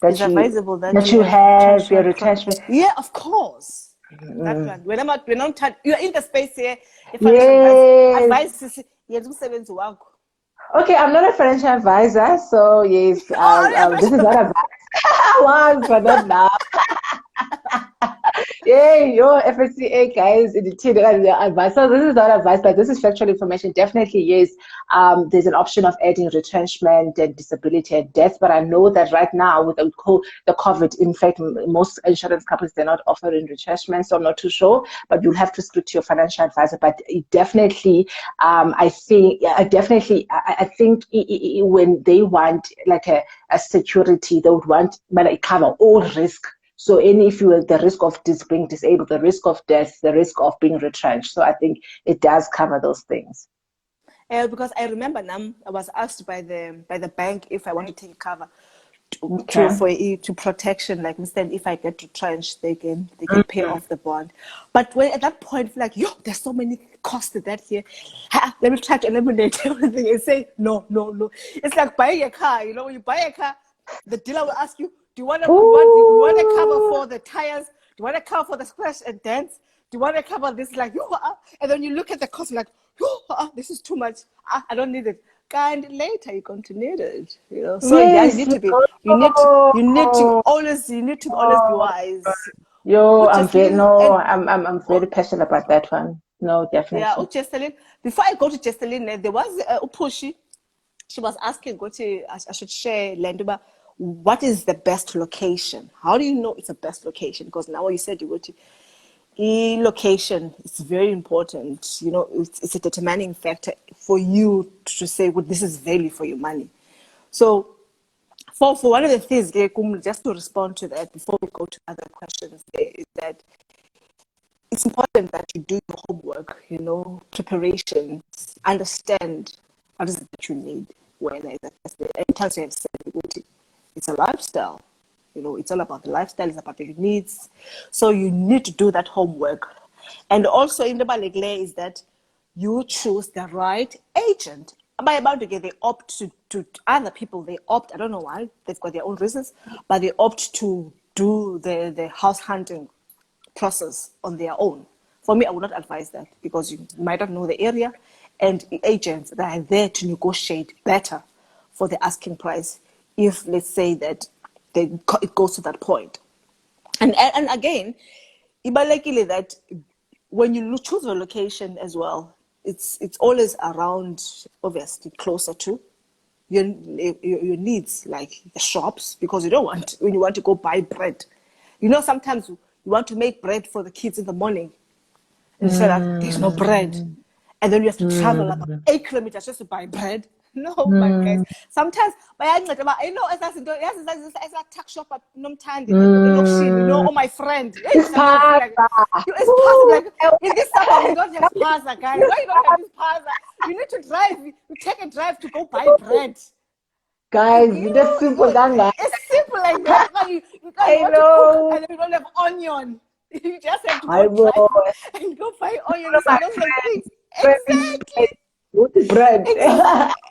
Speaker 1: It's advisable that you have your retrenchment. Yeah, of course. That one. When I'm you're in the space here. If advice is
Speaker 2: okay, I'm not a financial advisor, so yes, this is not advice. I was, but not now. Yeah, your FSCA guys in the team advice. So this is not advice, but this is factual information. Definitely, yes. There's an option of adding retrenchment and disability and death, but I know that right now with the COVID, in fact, most insurance companies they're not offering retrenchment, so I'm not too sure. But you'll have to speak to your financial advisor. But definitely, I think when they want like a security, they would want cover all risk. So if you have the risk of being disabled, the risk of death, the risk of being retrenched. So I think it does cover those things.
Speaker 1: Because I remember now I was asked by the bank if I want to take cover to protection, like instead if I get retrenched, they can pay off the bond. But when at that point, like, there's so many costs to that here. Let me try to eliminate everything and say no. It's like buying a car. When you buy a car, the dealer will ask you, do you want to cover for the tires? Do you want to cover for the scratch and dents? Do you want to cover this? Like, and then you look at the cost, like, this is too much. I don't need it. And later you're going to need it, you know. So yeah, you
Speaker 2: Yes.
Speaker 1: need to be,
Speaker 2: Oh,
Speaker 1: you need to always be wise.
Speaker 2: yo, I'm very
Speaker 1: Jesseline,
Speaker 2: no,
Speaker 1: and
Speaker 2: I'm very passionate about that one. No,
Speaker 1: yeah,
Speaker 2: definitely.
Speaker 1: Jesseline. Before I go to Jesseline, there was Upushi. She was asking, I should share Lenduba, what is the best location? How do you know it's the best location? Because now you said you go to location is very important. You know, it's a determining factor for you to say, well, this is value for your money. So for one of the things, just to respond to that before we go to other questions, is that it's important that you do your homework, you know, preparations, understand what is it that you need when as you have said, it's a lifestyle. You know, it's all about the lifestyle, it's about your needs. So you need to do that homework. And also in the Balegle is that you choose the right agent. By about to get they opt to other people, they opt, I don't know why, they've got their own reasons, but they opt to do the house hunting process on their own. For me, I would not advise that because you might not know the area and agents that are there to negotiate better for the asking price if, let's say, that it goes to that point. And again, ibalekile that when you choose a location as well, it's always around, obviously, closer to your needs, like the shops, because you don't want, when you want to go buy bread, you know, sometimes you want to make bread for the kids in the morning and you say that there's no bread.
Speaker 2: Mm,
Speaker 1: And then you have to travel about
Speaker 2: mm,
Speaker 1: 8 kilometers just to buy bread. No, my guys.
Speaker 2: mm,
Speaker 1: Sometimes, I know as a tuck shop at Nomtandi, you know,
Speaker 2: mm.
Speaker 1: or my friend. Hey,
Speaker 2: It's
Speaker 1: sometimes it's like,
Speaker 2: pasta.
Speaker 1: it's possible.
Speaker 2: Woo!
Speaker 1: Like, in this summer, we don't have pasta, guys. Why you don't have this pasta? You need to drive. You take a drive to go buy bread.
Speaker 2: Guys, that's simple, Ganga.
Speaker 1: It's simple like that. You
Speaker 2: I
Speaker 1: want to cook
Speaker 2: know.
Speaker 1: and then you don't have onion. You just have to
Speaker 2: I
Speaker 1: go
Speaker 2: will.
Speaker 1: drive and go buy onion.
Speaker 2: One of
Speaker 1: So
Speaker 2: my
Speaker 1: those are the things.
Speaker 2: friends
Speaker 1: Exactly.
Speaker 2: with bread.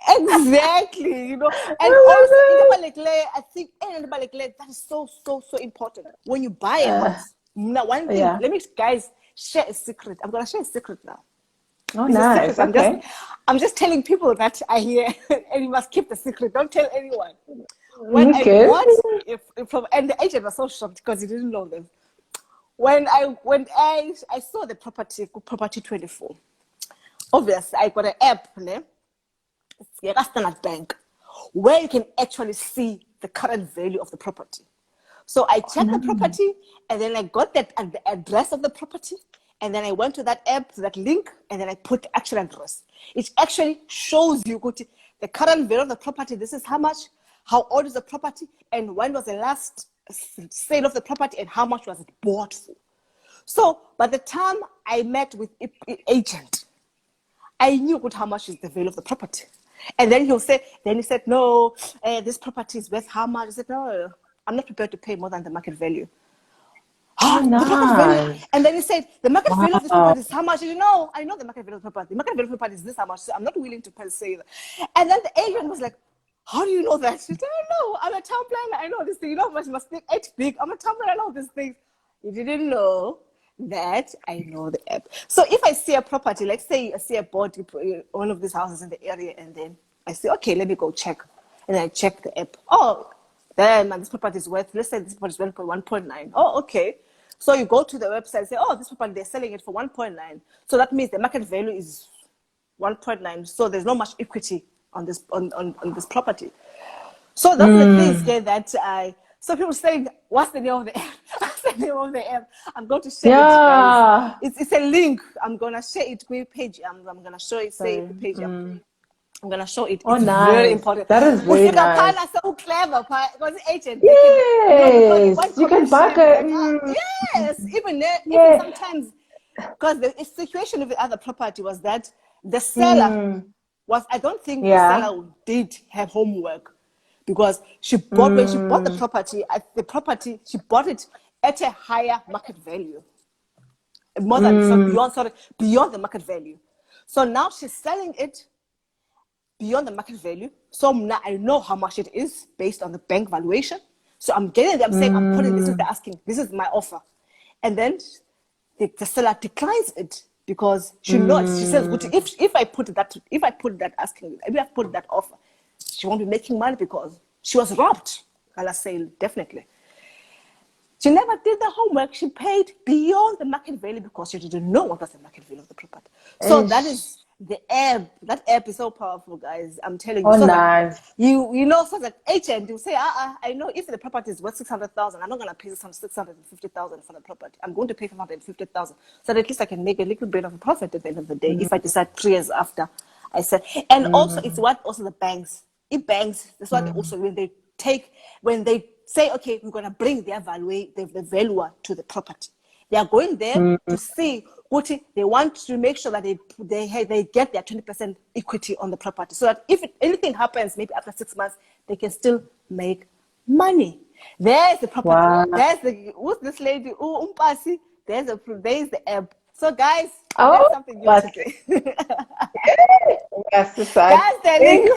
Speaker 1: Exactly, you know, and also in the
Speaker 2: Oh
Speaker 1: Balekle, I think in the Balekle, that is so important. When you buy a
Speaker 2: my God.
Speaker 1: house, now one thing,
Speaker 2: Yeah.
Speaker 1: let me guys share a secret. I'm gonna share a secret now.
Speaker 2: Oh,
Speaker 1: It's a
Speaker 2: nice.
Speaker 1: secret.
Speaker 2: Okay.
Speaker 1: I'm just telling people that I hear, and you must keep the secret. Don't tell anyone. When I
Speaker 2: Okay.
Speaker 1: bought, if from, and the agent was so shocked because he didn't know this. When I saw the property 24. Obviously, I got an app, né? It's Standard Bank, where you can actually see the current value of the property. So I
Speaker 2: Oh,
Speaker 1: checked the
Speaker 2: nice.
Speaker 1: property, and then I got the address of the property, and then I went to that app, to that link, and then I put the actual address. It actually shows you the current value of the property. This is how much, how old is the property, and when was the last sale of the property, and how much was it bought for. So by the time I met with agent, I knew how much is the value of the property. And then he said, no, this property is worth how much? I said, no, I'm not prepared to pay more than the market value.
Speaker 2: Oh,
Speaker 1: The property value.
Speaker 2: nice.
Speaker 1: And then he said, the market value of this
Speaker 2: Wow.
Speaker 1: property is how much? I know the market value of the property. The market value of the property is this how much. So I'm not willing to say that. And then the agent was like, how do you know that? She said, I don't know. I'm a town planner. I know this thing. You know how much must think it's big. I'm a town planner. I know this thing. You didn't know that I know the app. So if I see a property, let's say I see a board, one of these houses in the area, and then I say, okay, let me go check. And I check the app. Oh, then this property is worth, let's say this property is worth 1.9. Oh, okay. So you go to the website and say, oh, this property, they're selling it for 1.9. So that means the market value is 1.9. So there's not much equity on this on this property. So those are the things
Speaker 2: Mm.
Speaker 1: here that so people saying, what's the name of the app? What's the name of the app? I'm going to share it, guys.
Speaker 2: Yeah.
Speaker 1: It's a link. I'm gonna share it with page. I'm gonna show it, say
Speaker 2: Sorry.
Speaker 1: it page.
Speaker 2: Mm.
Speaker 1: I'm gonna show it.
Speaker 2: Oh,
Speaker 1: It's very
Speaker 2: nice.
Speaker 1: important.
Speaker 2: That is very
Speaker 1: Ufika
Speaker 2: nice.
Speaker 1: phana so clever, because agent they can, because they want
Speaker 2: Yes, you can
Speaker 1: commission.
Speaker 2: back it.
Speaker 1: Like yes, even
Speaker 2: Yeah.
Speaker 1: sometimes, because the situation with the other property was that the seller
Speaker 2: Mm.
Speaker 1: was, I don't think the
Speaker 2: Yeah.
Speaker 1: seller did have homework, because when she bought
Speaker 2: Mm.
Speaker 1: the property, she bought it at a higher market value, more than, so
Speaker 2: Mm.
Speaker 1: beyond the market value. So now she's selling it beyond the market value. So now I know how much it is based on the bank valuation. So I'm getting there, I'm saying, I'm putting, this is the
Speaker 2: Mm.
Speaker 1: asking, this is my offer. And then the seller declines it because she knows. She says, if I put that offer, she won't be making money because she was robbed. I'll say definitely. She never did the homework. She paid beyond the market value because she didn't know what was the market value of the property. So that is the app. That app is so powerful, guys. I'm telling you.
Speaker 2: Oh,
Speaker 1: So
Speaker 2: nice.
Speaker 1: you know, so that agent, you say, I know if the property is worth 600,000, I'm not going to pay some 650,000 for the property. I'm going to pay 550,000. So that at least I can make a little bit of a profit at the end of the day if I decide 3 years after. I said, and also it's what also the banks. If banks, that's what they also when they say, okay, we're going to bring the valuer to the property. They are going there to see what they want to make sure that they get their 20% equity on the property, so that if anything happens, maybe after 6 months, they can still make money. There's the property.
Speaker 2: Wow.
Speaker 1: There's who's this lady? Umpasi. There's the app. So guys,
Speaker 2: Oh,
Speaker 1: that's something new today.
Speaker 2: Yes,
Speaker 1: That's the link.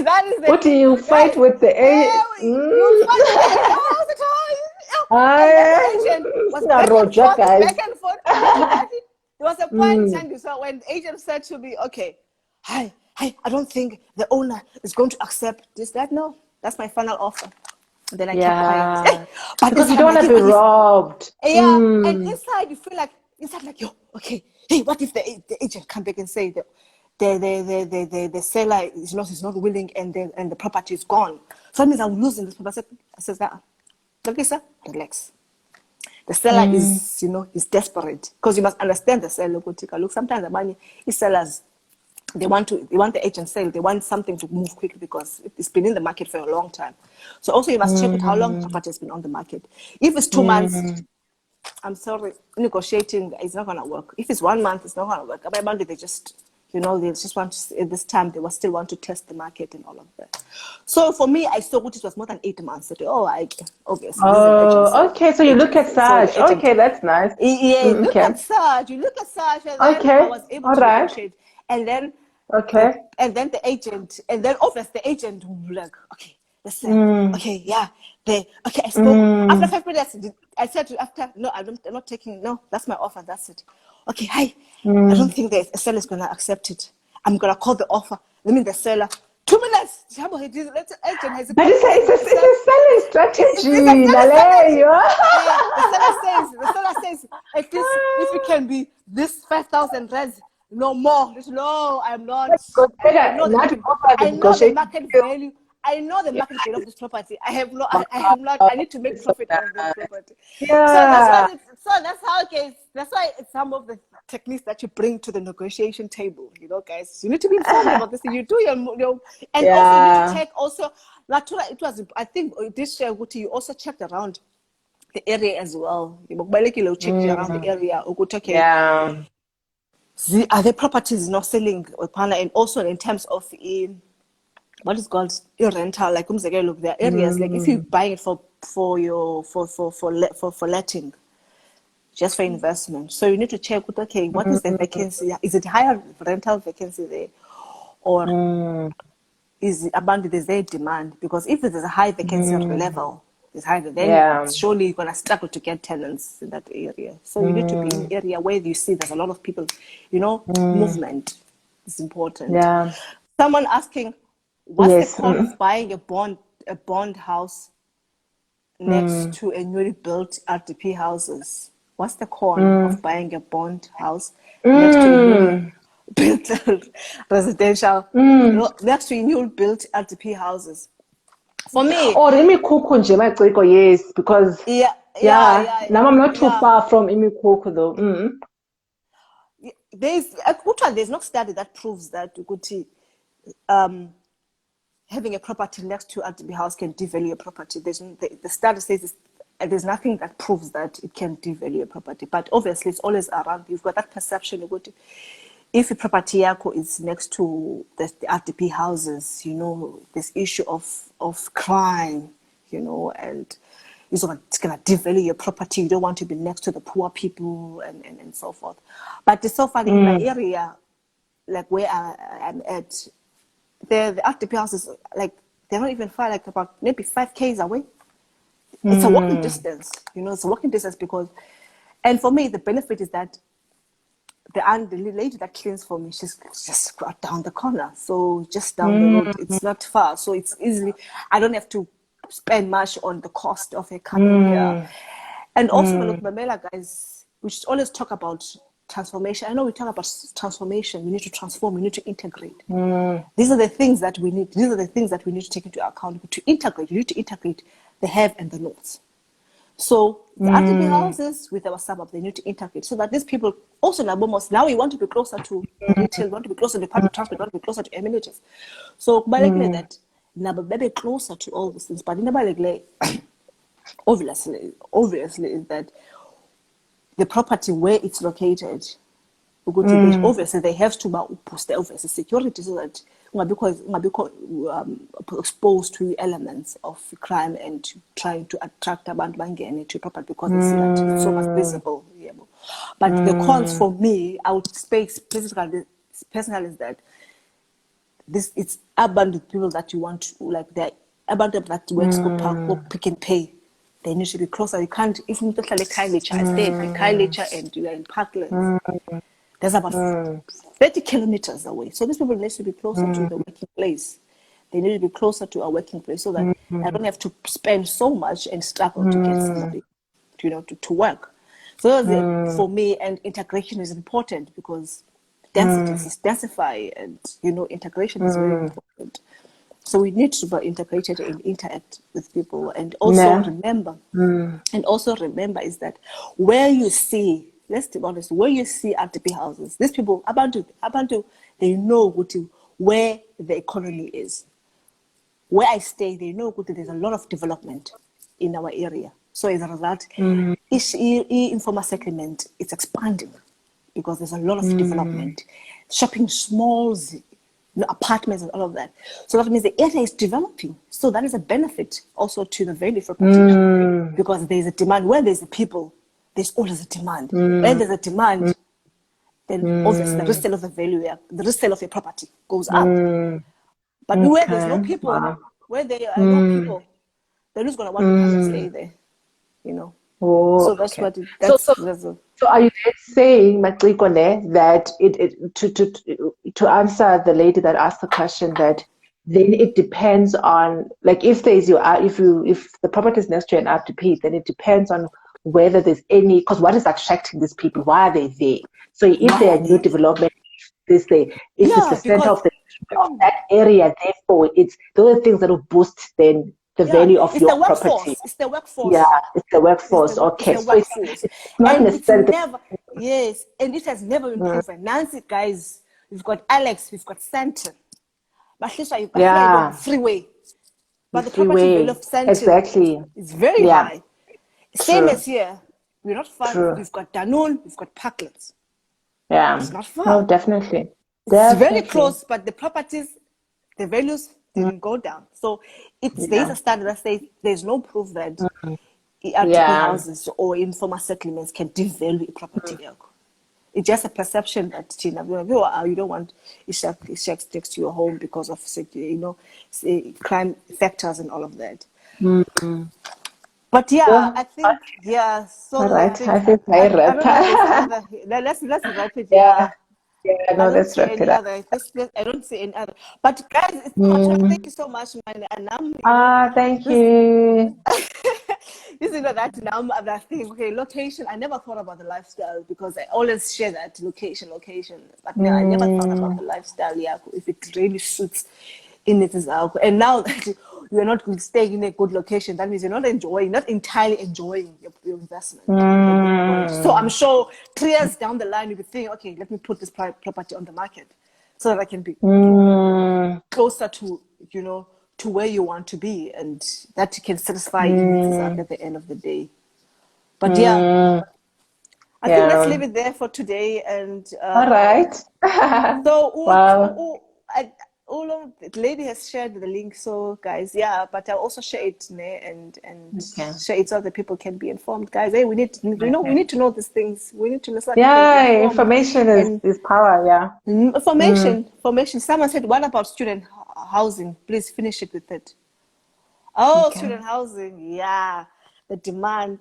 Speaker 1: That is the
Speaker 2: what do you fight with the agent?
Speaker 1: You fight with the agent all the time. And then the agent was back and forth. There was a point, Tandiswa, when the agent said to me, okay, hi, I don't think the owner is going to accept this, that. No, that's my final offer. And then I kept quiet. But
Speaker 2: because you don't want to be robbed.
Speaker 1: Yeah, and inside you feel like, yo, okay, hey, what if the agent come back and say that the seller is not willing and the property is gone? So that means I'm losing this property. I said, okay, sir, relax. The seller is desperate, because you must understand the seller. Look, sometimes the money is sellers. They want the agent sale. They want something to move quickly because it's been in the market for a long time. So also you must check with how long the property has been on the market. If it's 2 months, I'm sorry, negotiating is not going to work. If it's 1 month, it's not going to work. About they just, they just want to, at this time, they will still want to test the market and all of that. So for me, I saw it was more than 8 months. I said, obviously.
Speaker 2: Oh, okay. So you look at such. Okay, that's nice.
Speaker 1: Yeah, look at such. You look at such, and then I was able to negotiate. And then, and then the agent, and then obviously the agent will be like, okay, listen, okay, yeah, I spoke. After 5 minutes, I said to no, I'm not taking, no, that's my offer, that's it. Okay, hi, I don't think the seller is going to accept it. I'm going to call the offer. Let me the seller. 2 minutes. But it's a
Speaker 2: selling strategy.
Speaker 1: The seller says, at least if it can be this 5,000 rands, no more. No, I'm not. I know the market value. I know the market value of this property. I need to make profit on this property.
Speaker 2: Yeah.
Speaker 1: So that's how. Okay, that's why it's some of the techniques that you bring to the negotiation table. Guys, you need to be informed about this. You do your and also you need to check. Also, it was. I think this year, you also checked around the area as well. You checked around the area. Okay.
Speaker 2: Yeah.
Speaker 1: Are the properties not selling, and also in terms of what is called rental, like look, there are areas like if you're buying it for letting, just for investment, so you need to check with what is the vacancy? Is it higher rental vacancy there, or is it there's a demand? Because if there's a high vacancy level, is higher, then surely you're gonna struggle to get tenants in that area. So you need to be in an area where you see there's a lot of people, movement is important.
Speaker 2: Yeah.
Speaker 1: Someone asking, what's the con of buying a bond house next to a newly built RDP houses? What's the con of buying a bond house next to a newly built residential, next to a newly built RDP houses? For me,
Speaker 2: or imikhukhu nje maciko, yes, because now I'm not too far from imikhukhu though.
Speaker 1: There's no study that proves that having a property next to RDP house can devalue a property. The study says there's nothing that proves that it can devalue a property, but obviously it's always around. You've got that perception of if a property yako is next to the RDP houses, this issue of crime, and it's going to devalue your property. You don't want to be next to the poor people and so forth. But so far in my area, like where I'm at, the RDP houses, like they're not even far, like about maybe 5 km away. It's a walking distance, it's a walking distance because, and for me, the benefit is that the lady that cleans for me, she's just right down the corner. So just down the road, it's not far. So it's easily, I don't have to spend much on the cost of her coming here. And also, look, Mamela, guys, we should always talk about transformation. I know we talk about transformation. We need to transform. We need to integrate. These are the things that we need. These are the things that we need to take into account. To integrate, you need to integrate the have and the nots. So the RTP houses with our suburb, they need to integrate so that these people also now we want to be closer to retail, we want to be closer to public transport, we want to be closer to amenities. So that nabo babe closer to all these things. But obviously is that the property where it's located, obviously they have to boost the obviously security so that exposed to elements of crime and trying to attract abantu bangene to property because they see that it's so much visible. Yeah. But the cons for me, I would say personally is that it's abandoned people that you want to, like the abandoned that works go pick and pay. They need to be closer. You can't, if you just like Khayelitsha, I stay in Khayelitsha and you are in Parklands. There's about 30 kilometers away. So these people need to be closer to the working place. They need to be closer to our working place so that I don't have to spend so much and struggle to get somebody, to work. So for me, and integration is important because density is densify, and integration is very important. So we need to be integrated and interact with people, and also remember is that where you see, let's be honest, where you see RTP houses, these people Abantu, they know where the economy is. Where I stay, they know there's a lot of development in our area. So as a result, informal settlement is expanding because there's a lot of development, shopping malls, apartments and all of that. So that means the area is developing. So that is a benefit also to the value for property because there's a demand. Where there's a people, there's always a demand. When there's a demand, then obviously the resale of the value, the resale of your property goes up. But where there's no people, where there are no people, they're just going to want to come and stay there, So that's what
Speaker 2: So are you saying, Matrikone, that to answer the lady that asked the question, that then it depends on, like, if the property is next to an RTP, then it depends on whether there's any, because what is attracting these people? Why are they there? So if they are new development, it's the center of that area, therefore those are things that will boost then the value of your property.
Speaker 1: It's the workforce.
Speaker 2: Yeah, it's the workforce. Okay.
Speaker 1: It's the workforce.
Speaker 2: So it's not necessarily.
Speaker 1: And it has never been proven. Nancy, guys, we've got Alex, we've got Santon. But you've got freeway. But the property value of Santon is very high. Same as here. We're not far. We've got Danone, we've got Parklands.
Speaker 2: Yeah.
Speaker 1: It's not far.
Speaker 2: No, definitely.
Speaker 1: It's very close, but the properties, the values didn't go down. So there's a study that says there's no proof that RTP houses or informal settlements can devalue a property. It's just a perception that you don't want shacks next to your home because of crime factors and all of that. But I think So
Speaker 2: all right,
Speaker 1: I think I don't know. Let's wrap it.
Speaker 2: Yeah, no, let's wrap it up.
Speaker 1: I don't see any other. But guys, it's thank you so much, man. And
Speaker 2: thank you.
Speaker 1: that thing. Okay, location. I never thought about the lifestyle because I always share that location. But no, I never thought about the lifestyle. Yeah, if it really suits in it is out. And now that you're not staying in a good location, that means you're not entirely enjoying your investment. So I'm sure 3 years down the line, you'll be thinking, okay, let me put this property on the market so that I can be closer to, to where you want to be, and that can satisfy you at the end of the day. But I think let's leave it there for today. And
Speaker 2: all right.
Speaker 1: So the lady has shared the link, so guys, but I'll also share it and share it so that people can be informed. Guys, hey, we need to know these things. We need to know.
Speaker 2: Information is power.
Speaker 1: Information. Someone said, what about student housing? Please finish it with it. Student housing, the demand.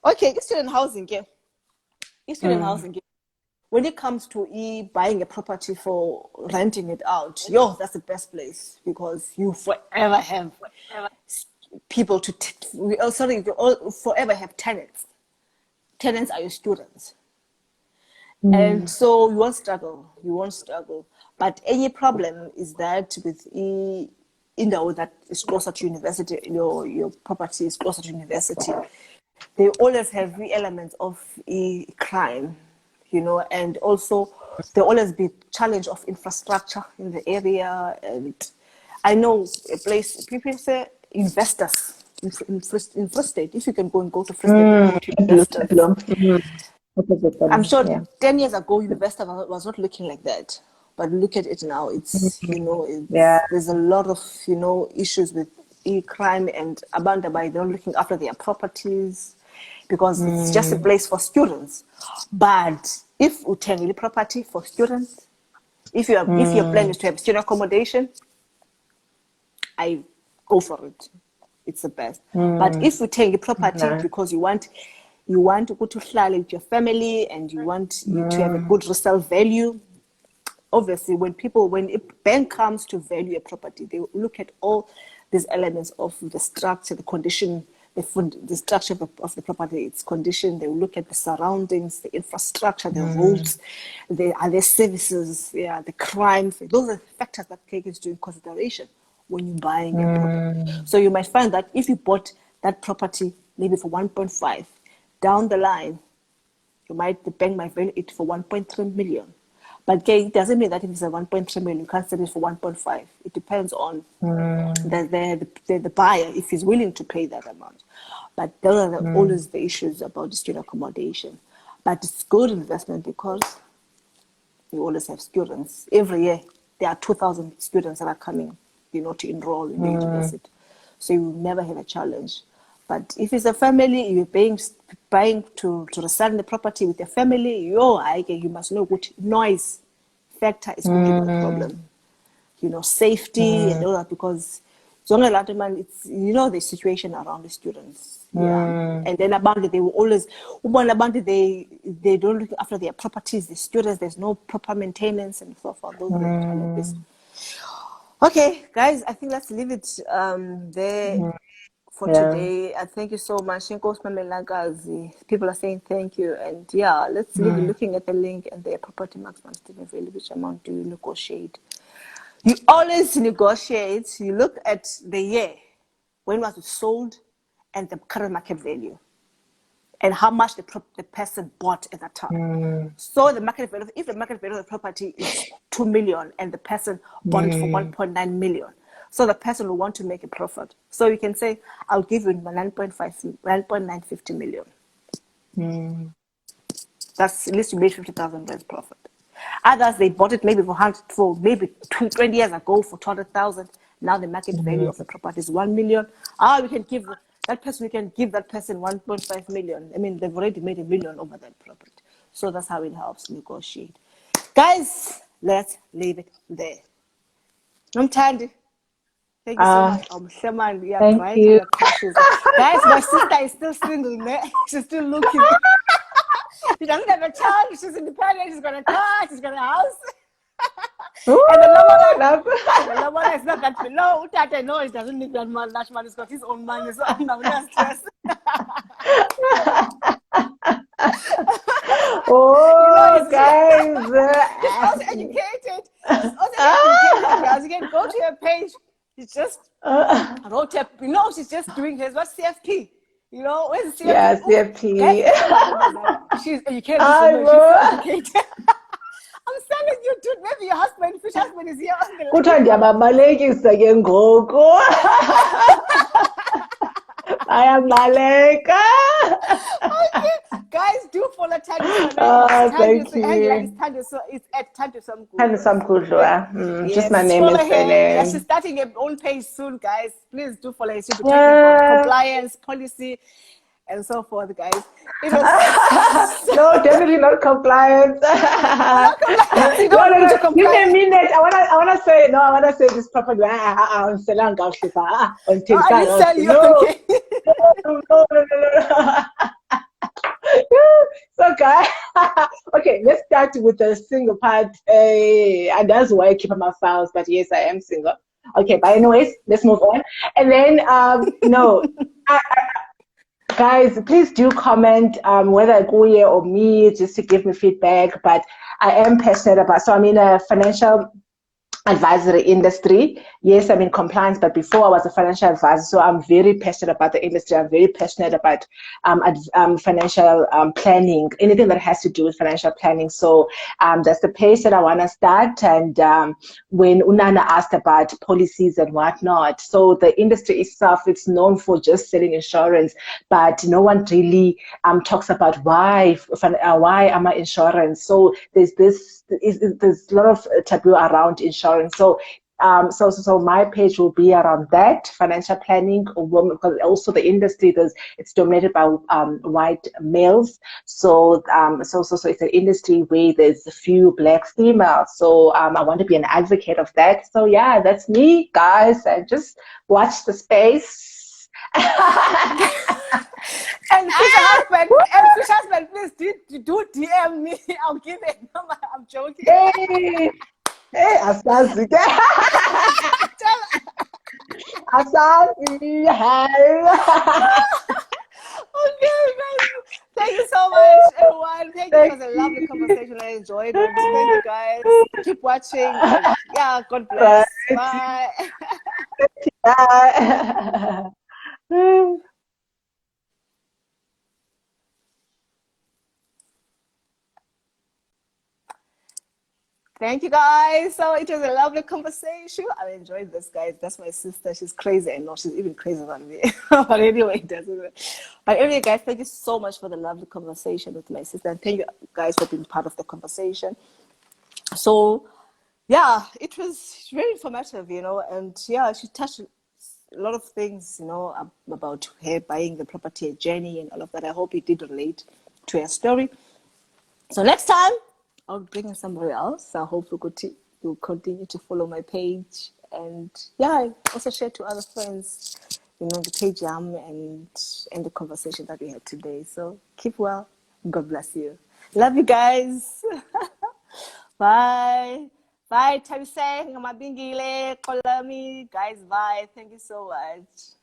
Speaker 1: Okay, student housing. when it comes to buying a property for renting it out, that's the best place, because you forever have people you forever have tenants. Tenants are your students. And so you won't struggle. But any problem is that with that is closer to university, your property is closer to university, they always have the elements of crime, and also there always be challenge of infrastructure in the area. And I know a place, people say investors in Free State. If you can go to Free State, investors. I'm sure 10 years ago, investor was not looking like that. But look at it now. It's, there's a lot of, issues with crime and Abandabai. They're not looking after their properties because it's just a place for students. But if you take property for students, if your plan is to have student accommodation, I go for it. It's the best. But if you take property because you want to go to hlala with your family and you want to have a good resale value, obviously when a bank comes to value a property, they look at all these elements of the structure, the condition, the structure of the property, its condition. They will look at the surroundings, the infrastructure, the roads, are there services, the crime. Those are factors that take into consideration when you're buying a property. So you might find that if you bought that property maybe for 1.5, down the line, the bank might value it for 1.3 million. But it doesn't mean that if it's a 1.3 million, you can't sell it for 1.5. It depends on the buyer, if he's willing to pay that amount. But those are always the issues about the student accommodation. But it's good investment because you always have students. Every year, there are 2,000 students that are coming, to enroll in the university. So you will never have a challenge. But if it's a family, you're buying to resell the property with your family, you must know what noise factor is going to be a problem. Safety and all that, because it's the situation around the students. And then about it, they will always they don't look after their properties, the students, there's no proper maintenance and so forth. Those are the challenges. Okay, guys, I think let's leave it there for today. Thank you so much. People are saying thank you. And let's leave it looking at the link and the property maximum still available. Which amount do you negotiate? You always negotiate. You look at the year, when was it sold, and the current market value, and how much the person bought at that time. So the market value, if the market value of the property is 2 million and the person bought it for 1.9 million, so the person will want to make a profit. So you can say, I'll give you 9.950 million. That's at least you made 50,000 rand profit. Others, they bought it maybe for maybe 20 years ago for 200,000. Now the market value of the property is 1 million. We can give that person 1.5 million. I mean, they've already made $1 million over that property. So that's how it helps negotiate. Guys, let's leave it there. I'm Tandi. Thank you so much.
Speaker 2: Thank you.
Speaker 1: Guys, my sister is still single. She's still looking. She doesn't have a child. She's independent. She's got a car. She's got a house. And the Lomona is not that below. Tata knows he doesn't need that much money. He's got his own money. So I'm not stressed.
Speaker 2: Guys.
Speaker 1: He's also educated. Guys. You can go to her page. She's just wrote up. She's just doing his CFP. Where's CFP?
Speaker 2: Yeah, CFP.
Speaker 1: She's educated. She's educated. I'm telling you, dude, maybe your husband is here on the Okay, guys, do follow Tandiswa.
Speaker 2: Thank you.
Speaker 1: It's at Tandiswa.
Speaker 2: Tandiswa. Just my name is
Speaker 1: name. She's starting her own page soon, guys. Please do follow her. She'll be talking about compliance, policy, and so forth, guys. It was
Speaker 2: no, definitely not compliance.
Speaker 1: Not compliance. You don't need to comply.
Speaker 2: Give me a minute. I wanna say this properly. I'm selling
Speaker 1: I didn't sell you. Okay.
Speaker 2: No. So guys. Okay, let's start with the single part. And that's why I keep my files, but yes, I am single. Okay, but anyways, let's move on. And then, no, guys, please do comment whether Guye or me, just to give me feedback. But I am passionate about, so I'm in a financial advisory industry. Yes, I'm in compliance, but before I was a financial advisor, so I'm very passionate about the industry. I'm very passionate about financial planning, anything that has to do with financial planning. So that's the place that I want to start. And when Unana asked about policies and whatnot, so the industry itself, it's known for just selling insurance, but no one really talks about why am I insurance. So there's a lot of taboo around insurance. So so my page will be around that financial planning, because also the industry it's dominated by white males. So so it's an industry where there's a few black females. So I want to be an advocate of that. So yeah, that's me, guys, and just watch the space.
Speaker 1: And Fisher husband, please do DM me. I'll give it. I'm joking.
Speaker 2: Hey, hey, Asazi. Asazi, hi.
Speaker 1: Okay, guys. Thank you so much, everyone. Thank you. It was a lovely conversation. I enjoyed it. Thank you, guys. Keep watching. And yeah, God bless. Bye.
Speaker 2: Bye.
Speaker 1: Thank you, guys. So it was a lovely conversation. I enjoyed this, guys. That's my sister. She's crazy. I know she's even crazier than me. But anyway, it doesn't. But anyway, guys, thank you so much for the lovely conversation with my sister. And thank you, guys, for being part of the conversation. So, yeah, it was very informative, and yeah, she touched a lot of things, about her buying the property, her journey, and all of that. I hope it did relate to her story. So next time, I'll bring in somebody else. I hope you'll continue to follow my page, and yeah, also share to other friends, the page and the conversation that we had today. So keep well. God bless you. Love you guys. Bye. Bye. Tabise, ngamabingile, kolami. Guys, bye. Thank you so much.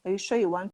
Speaker 1: Are you sure you want